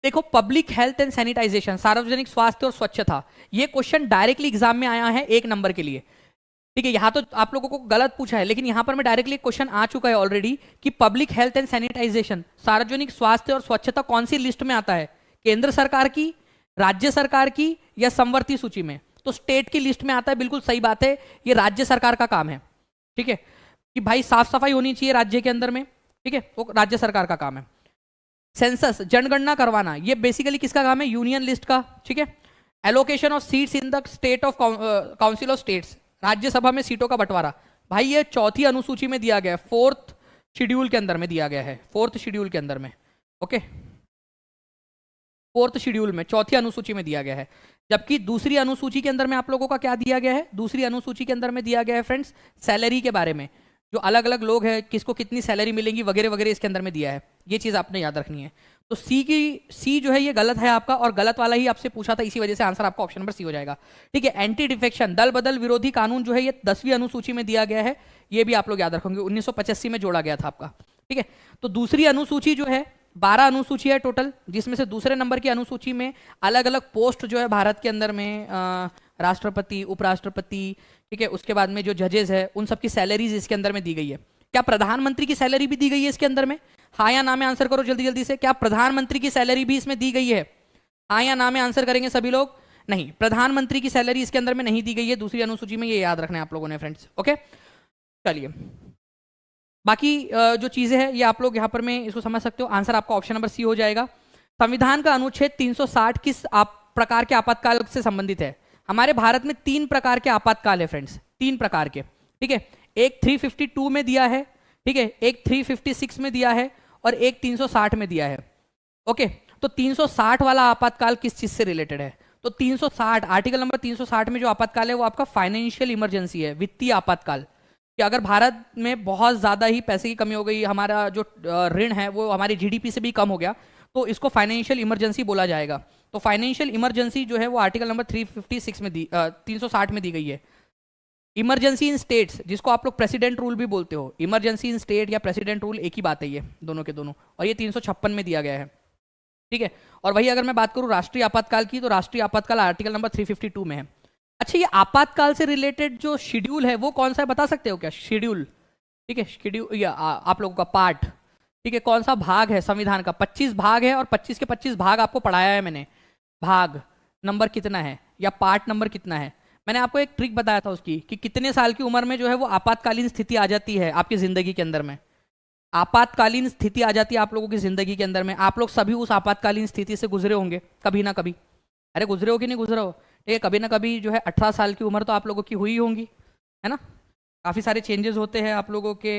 देखो, पब्लिक हेल्थ एंड सैनिटाइजेशन, सार्वजनिक स्वास्थ्य और स्वच्छता, ये क्वेश्चन डायरेक्टली एग्जाम में आया है 1 नंबर के लिए, ठीक है। यहाँ तो आप लोगों को गलत पूछा है, लेकिन यहाँ पर में डायरेक्टली क्वेश्चन आ चुका है ऑलरेडी कि पब्लिक हेल्थ एंड सैनिटाइजेशन, सार्वजनिक स्वास्थ्य और स्वच्छता कौन सी लिस्ट में आता है, केंद्र सरकार की, राज्य सरकार की, या समवर्ती सूची में। तो स्टेट की लिस्ट में आता है, बिल्कुल सही बात है, ये राज्य सरकार का काम है, ठीक है, कि भाई साफ सफाई होनी चाहिए राज्य के अंदर में, ठीक है, वो राज्य सरकार का काम है। सेंसस, जनगणना करवाना, ये बेसिकली किसका काम है, यूनियन लिस्ट का, ठीक है। Allocation of seats in the state of council of states, Rajya Sabha में सीटों का बंटवारा, भाई ये 4थी अनुसूची में दिया गया है, 4th शेड्यूल के अंदर में दिया गया है, 4th शेड्यूल के अंदर में, ओके, 4th शेड्यूल में 4थी अनुसूची में दिया गया है। जबकि दूसरी अनुसूची के अंदर में आप लोगों का क्या दिया गया है, दूसरी अनुसूची के अंदर में दिया गया है फ्रेंड्स सैलरी के बारे में, जो अलग अलग लोग हैं किसको कितनी सैलरी मिलेंगी वगैरह वगैरह इसके अंदर में दिया है। ये चीज़ आपने याद रखनी है। तो सी जो है ये गलत है आपका, और गलत वाला ही आपसे पूछा था, इसी वजह से आंसर आपका ऑप्शन नंबर सी हो जाएगा, ठीक है। एंटी डिफेक्शन, दल बदल विरोधी कानून जो है ये 10वीं अनुसूची में दिया गया है, ये भी आप लोग याद रखेंगे, 1985 में जोड़ा गया था आपका, ठीक है। तो दूसरी अनुसूची जो है 12 अनुसूची है टोटल, जिसमें से दूसरे नंबर की अनुसूची में अलग अलग पोस्ट जो है भारत के अंदर में, राष्ट्रपति, उपराष्ट्रपति, ठीक है, उसके बाद में जो जजेस है उन सबकी सैलरीज इसके अंदर में दी गई है। क्या प्रधानमंत्री की सैलरी भी दी गई है इसके अंदर में? हाँ या ना में आंसर करो जल्दी जल्दी से। क्या प्रधानमंत्री की सैलरी भी इसमें दी गई है? हाँ या ना में आंसर करेंगे सभी लोग। नहीं, प्रधानमंत्री की सैलरी इसके अंदर में नहीं दी गई है दूसरी अनुसूची में, ये याद रखना है आप लोगों ने फ्रेंड्स, ओके। चलिए, बाकी जो चीजें हैं ये आप लोग यहाँ पर में इसको समझ सकते हो। आंसर आपका ऑप्शन नंबर सी हो जाएगा। संविधान का अनुच्छेद 360 किस प्रकार के आपातकाल से संबंधित है? हमारे भारत में 3 प्रकार के आपातकाल है फ्रेंड्स, 3 प्रकार के, ठीक है। एक 352 में दिया है, ठीक है, एक 356 में दिया है, और एक 360 में दिया है, ओके। तो 360 वाला आपातकाल किस चीज से रिलेटेड है? तो 360 आर्टिकल नंबर 360 में जो आपातकाल है वो आपका फाइनेंशियल इमरजेंसी है, वित्तीय आपातकाल। कि अगर भारत में बहुत ज़्यादा ही पैसे की कमी हो गई, हमारा जो ऋण है वो हमारी जीडीपी से भी कम हो गया, तो इसको फाइनेंशियल इमरजेंसी बोला जाएगा। तो फाइनेंशियल इमरजेंसी जो है वो आर्टिकल नंबर 356 में 360 में दी गई है। इमरजेंसी इन स्टेट्स, जिसको आप लोग प्रेसिडेंट रूल भी बोलते हो, इमरजेंसी इन स्टेट या प्रेसिडेंट रूल एक ही बात है ये दोनों के दोनों, और ये 356 में दिया गया है, ठीक है। और वही अगर मैं बात करूँ राष्ट्रीय आपातकाल की, तो राष्ट्रीय आपातकाल आर्टिकल नंबर 352 में है। अच्छा, ये आपातकाल से रिलेटेड जो शेड्यूल है वो कौन सा है बता सकते हो क्या? शेड्यूल, ठीक है, शेड्यूल या आप लोगों का पार्ट, ठीक है, कौन सा भाग है संविधान का? 25 भाग है, और 25 के 25 भाग आपको पढ़ाया है मैंने। भाग नंबर कितना है या पार्ट नंबर कितना है? मैंने आपको एक ट्रिक बताया था उसकी, कि कितने साल की उम्र में जो है वो आपातकालीन स्थिति आ जाती है आपकी जिंदगी के अंदर में। आपातकालीन स्थिति आ जाती है आप लोगों की जिंदगी के अंदर में। आप लोग सभी उस आपातकालीन स्थिति से गुजरे होंगे कभी ना कभी। अरे गुजरे हो कि नहीं गुजरे हो, ठीक है, कभी ना कभी जो है 18 साल की उम्र तो आप लोगों की हुई होंगी, है ना। काफ़ी सारे चेंजेस होते हैं आप लोगों के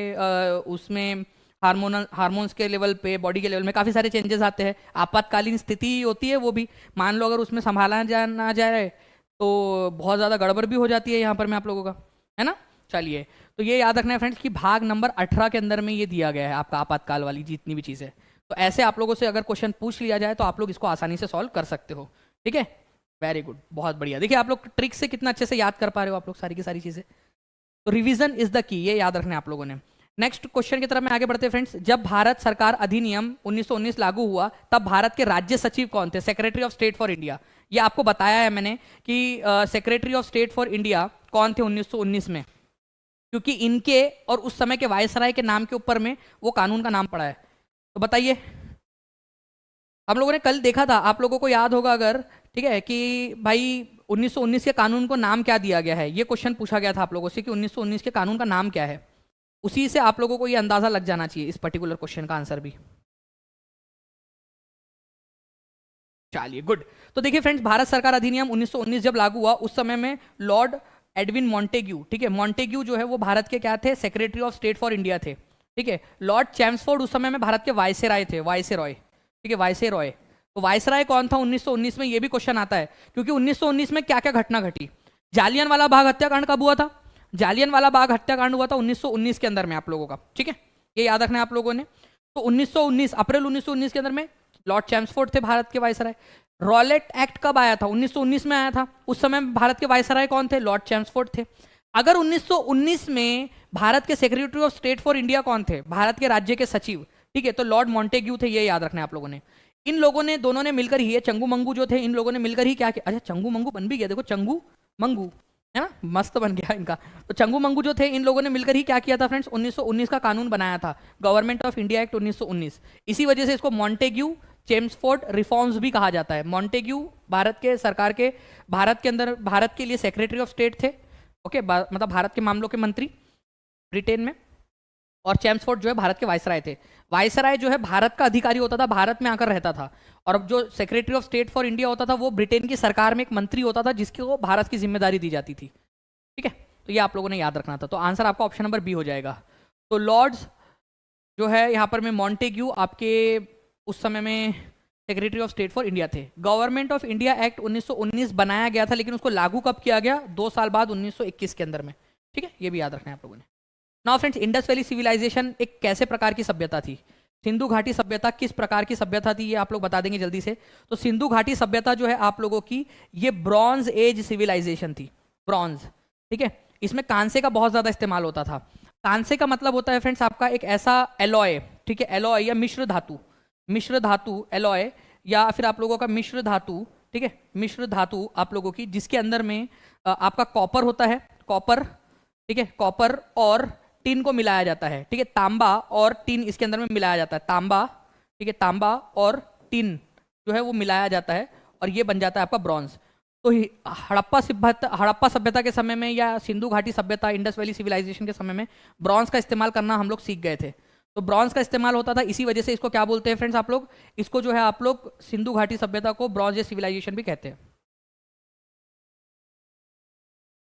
उसमें, हार्मोन्स के लेवल पे, बॉडी के लेवल में काफ़ी सारे चेंजेस आते हैं। आपातकालीन स्थिति होती है वो भी, मान लो अगर उसमें संभाला ना जाए तो बहुत ज़्यादा गड़बड़ भी हो जाती है यहाँ पर में आप लोगों का, है ना। चलिए, तो ये याद रखना है फ्रेंड्स कि भाग नंबर 18 के अंदर में ये दिया गया है आपका आपातकाल वाली जितनी भी चीज़ें। तो ऐसे आप लोगों से अगर क्वेश्चन पूछ लिया जाए तो आप लोग इसको आसानी से सॉल्व कर सकते हो। ठीक है, वेरी गुड, बहुत बढ़िया। देखिए आप लोग ट्रिक से कितना अच्छे से याद कर पा रहे हो आप लोग सारी की सारी चीज़ें। तो रिवीजन इज द की, ये याद रखना है आप लोगों ने। नेक्स्ट क्वेश्चन की तरफ में आगे बढ़ते हैं फ्रेंड्स। जब भारत सरकार अधिनियम 1919 लागू हुआ तब भारत के राज्य सचिव कौन थे? Secretary of state for India. ये आपको बताया है मैंने कि secretary of state for India कौन थे 1919 में, क्योंकि इनके और उस समय के वायसराय के नाम के ऊपर में वो कानून का नाम पड़ा है। तो बताइए, हम लोगों ने कल देखा था, आप लोगों को याद होगा अगर, ठीक है, कि भाई 1919 के कानून को नाम क्या दिया गया है। ये क्वेश्चन पूछा गया था आप लोगों से कि 1919 के कानून का नाम क्या है। उसी से आप लोगों को ये अंदाजा लग जाना चाहिए इस पर्टिकुलर क्वेश्चन का आंसर भी। चलिए गुड। तो देखिए फ्रेंड्स, भारत सरकार अधिनियम 1919 जब लागू हुआ उस समय में लॉर्ड एडविन मॉन्टेग्यू, ठीक है, मॉन्टेग्यू जो है वो भारत के क्या थे? Secretary of state for India थे। ठीक है, लॉर्ड चैम्सफोर्ड उस समय में भारत के वायसराय थे, वायसरॉय। ठीक है, वायसरॉय। तो वायसराय कौन था 1919 में? ये भी क्वेश्चन आता है, क्योंकि 1919 में क्या क्या घटना घटी। जालियनवाला बाग हत्याकांड कब हुआ था? जालियनवाला बाग हत्याकांड हुआ था 1919 के अंदर में आप लोगों का। ठीक है, ये याद रखना है आप लोगों ने। तो 1919 अप्रैल 1919 के अंदर में लॉर्ड चैम्सफोर्ड थे भारत के वायसराय। रॉलेट एक्ट कब आया था? 1919 में आया था। उस समय भारत के वायसराय कौन थे? लॉर्ड चैम्सफोर्ड थे। अगर 1919 में भारत के secretary of state for India कौन थे? भारत के राज्य के सचिव, ठीक है, तो लॉर्ड मॉन्टेग्यू थे। ये याद रखना है आप लोगों ने। इन लोगों ने, दोनों ने मिलकर ही, ये चंगू मंगू जो थे, इन लोगों ने मिलकर ही क्या किया? अच्छा, चंगू मंगू बन भी गया, देखो चंगू मंगू है ना, मस्त बन गया इनका। तो चंगू मंगू जो थे, इन लोगों ने मिलकर ही क्या किया था फ्रेंड्स? 1919 का कानून बनाया था, गवर्नमेंट ऑफ इंडिया एक्ट 1919। इसी वजह से इसको मॉन्टेग्यू चेम्सफोर्ड रिफॉर्म्स भी कहा जाता है। मॉन्टेग्यू भारत के सरकार के, भारत के अंदर, भारत के लिए सेक्रेटरी ऑफ स्टेट थे। ओके, मतलब भारत के मामलों के मंत्री ब्रिटेन में। और चेम्सफोर्ड जो है भारत के वायसराय थे। वायसराय जो है भारत का अधिकारी होता था, भारत में आकर रहता था। और अब जो secretary of state for India होता था वो ब्रिटेन की सरकार में एक मंत्री होता था जिसको भारत की जिम्मेदारी दी जाती थी। ठीक है, तो ये आप लोगों ने याद रखना था। तो आंसर आपका ऑप्शन नंबर बी हो जाएगा। तो लॉर्ड्स जो है यहाँ पर में मॉन्टेग्यू आपके उस समय में secretary of state for India थे। गवर्नमेंट ऑफ इंडिया एक्ट 1919 बनाया गया था, लेकिन उसको लागू कब किया गया? 2 साल बाद 1921 के अंदर में। ठीक है, ये भी याद रखना है आप लोगों ने। Now friends, Indus valley civilisation एक कैसे प्रकार की सभ्यता थी? सिंधु घाटी सभ्यता किस प्रकार की सभ्यता थी, ये आप लोग बता देंगे जल्दी से। तो सिंधु घाटी सभ्यता जो है आप लोगों की, ये ब्रॉन्ज एज सिविलाइजेशन थी। ब्रॉन्ज, ठीक है, इसमें कांसे का बहुत ज्यादा इस्तेमाल होता था। कांसे का मतलब होता है फ्रेंड्स आपका एक ऐसा एलॉय, ठीक है, एलॉय या मिश्र धातु, मिश्र धातु एलॉय, या फिर आप लोगों का मिश्र धातु, ठीक है, मिश्र धातु आप लोगों की, जिसके अंदर में आपका कॉपर होता है, कॉपर, ठीक है, कॉपर और टिन को मिलाया जाता है। ठीक है, तांबा और टिन इसके अंदर में मिलाया जाता है, तांबा, ठीक है, तांबा और टिन जो है वो मिलाया जाता है और ये बन जाता है आपका ब्रॉन्ज। तो हड़प्पा सभ्यता के समय में या सिंधु घाटी सभ्यता, इंडस वैली सिविलाइजेशन के समय में ब्रॉन्ज का इस्तेमाल करना हम लोग सीख गए थे। तो ब्रॉन्ज का इस्तेमाल होता था, इसी वजह से इसको क्या बोलते हैं फ्रेंड्स आप लोग? इसको जो है आप लोग सिंधु घाटी सभ्यता को ब्रॉन्ज एज सिविलाइजेशन भी कहते हैं।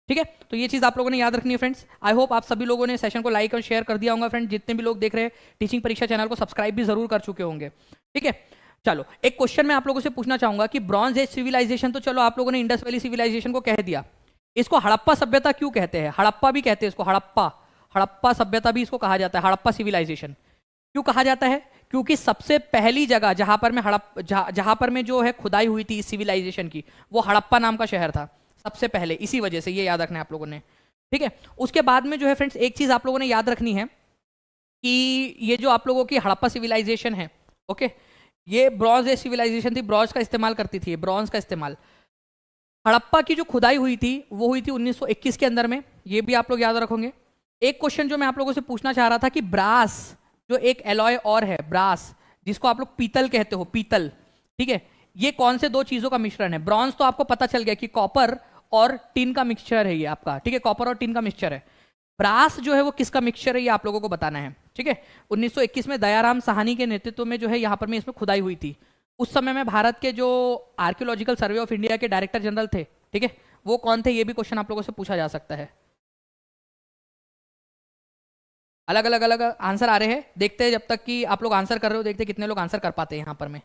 ठीक है, तो ये चीज आप लोगों ने याद रखनी है फ्रेंड्स। आई होप आप सभी लोगों ने सेशन को लाइक और शेयर कर दिया होगा फ्रेंड्स। जितने भी लोग देख रहे हैं टीचिंग परीक्षा चैनल को सब्सक्राइब भी जरूर कर चुके होंगे। ठीक है, चलो एक क्वेश्चन मैं आप लोगों से पूछना चाहूंगा कि ब्रॉन्ज एज सिविलाइजेशन तो चलो आप लोगों ने इंडस वैली सिविलाइजेशन को कह दिया, इसको हड़प्पा सभ्यता क्यों कहते हैं? हड़प्पा भी कहते हैं इसको, हड़प्पा, हड़प्पा सभ्यता भी इसको कहा जाता है, हड़प्पा सिविलाइजेशन क्यों कहा जाता है? क्योंकि सबसे पहली जगह जहां पर में जहां पर में जो है खुदाई हुई थी सिविलाइजेशन की, वो हड़प्पा नाम का शहर था सबसे पहले, इसी वजह से ये याद रखना है आप लोगों ने। ठीक है, उसके बाद में जो है फ्रेंड्स एक चीज आप लोगों ने याद रखनी है कि ये जो आप लोगों की हड़प्पा सिविलाइजेशन है, ओके, ये ब्रॉन्ज एज सिविलाइजेशन थी, ब्रॉन्ज का इस्तेमाल करती थी, ब्रॉन्ज का इस्तेमाल। हड़प्पा की जो खुदाई हुई थी वो हुई थी 1921 के अंदर में, ये भी आप लोग याद रखोगे। एक क्वेश्चन जो मैं आप लोगों से पूछना चाह रहा था कि ब्रास जो एक एलॉय और है, ब्रास जिसको आप लोग पीतल कहते हो, पीतल, ठीक है, ये कौन से दो चीजों का मिश्रण है? ब्रॉन्ज तो आपको पता चल गया कि कॉपर और टिन का मिक्सचर है ये आपका, ठीक है, कॉपर और टिन का मिक्सचर है। ब्रास जो है वो किसका मिक्सचर है, ये आप लोगों को बताना है। ठीक है, 1921 में दयाराम साहनी के नेतृत्व में जो है यहाँ पर में इसमें खुदाई हुई थी। उस समय में भारत के जो आर्कियोलॉजिकल सर्वे ऑफ इंडिया के डायरेक्टर जनरल थे, ठीक है, वो कौन थे, ये भी क्वेश्चन आप लोगों से पूछा जा सकता है। अलग अलग आंसर आ रहे हैं, देखते हैं जब तक कि आप लोग आंसर कर रहे हो, देखते हैं कितने लोग आंसर कर पाते हैं यहाँ पर में।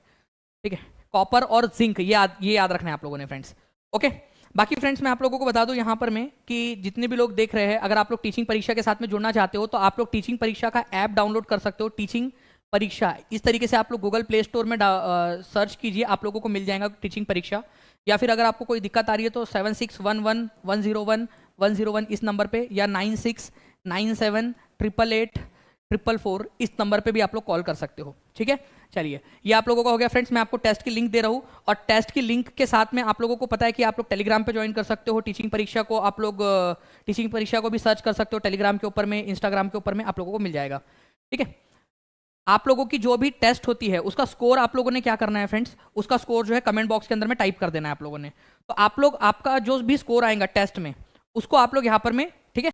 ठीक है, कॉपर और जिंक, ये याद रखना है आप लोगों ने फ्रेंड्स। ओके, बाकी फ्रेंड्स मैं आप लोगों को बता दूं यहाँ पर मैं कि जितने भी लोग देख रहे हैं, अगर आप लोग टीचिंग परीक्षा के साथ में जुड़ना चाहते हो तो आप लोग टीचिंग परीक्षा का ऐप डाउनलोड कर सकते हो। टीचिंग परीक्षा इस तरीके से आप लोग गूगल प्ले स्टोर में सर्च कीजिए, आप लोगों को मिल जाएगा टीचिंग परीक्षा। या फिर अगर आपको कोई दिक्कत आ रही है तो 7611101101 इस नंबर पे, या 9697888844 इस नंबर पे भी आप लोग कॉल कर सकते हो। ठीक है, चलिए ये आप लोगों का हो गया फ्रेंड्स। मैं आपको टेस्ट की लिंक दे रहा हूँ, और टेस्ट की लिंक के साथ में आप लोगों को पता है कि आप लोग टेलीग्राम पे ज्वाइन कर सकते हो। टीचिंग परीक्षा को आप लोग टीचिंग परीक्षा को भी सर्च कर सकते हो टेलीग्राम के ऊपर में, इंस्टाग्राम के ऊपर में आप लोगों को मिल जाएगा। ठीक है, आप लोगों की जो भी टेस्ट होती है उसका स्कोर आप लोगों ने क्या करना है फ्रेंड्स, उसका स्कोर जो है कमेंट बॉक्स के अंदर में टाइप कर देना है आप लोगों ने। तो आप लोग आपका जो भी स्कोर आएगा टेस्ट में उसको आप लोग यहाँ पर में, ठीक है,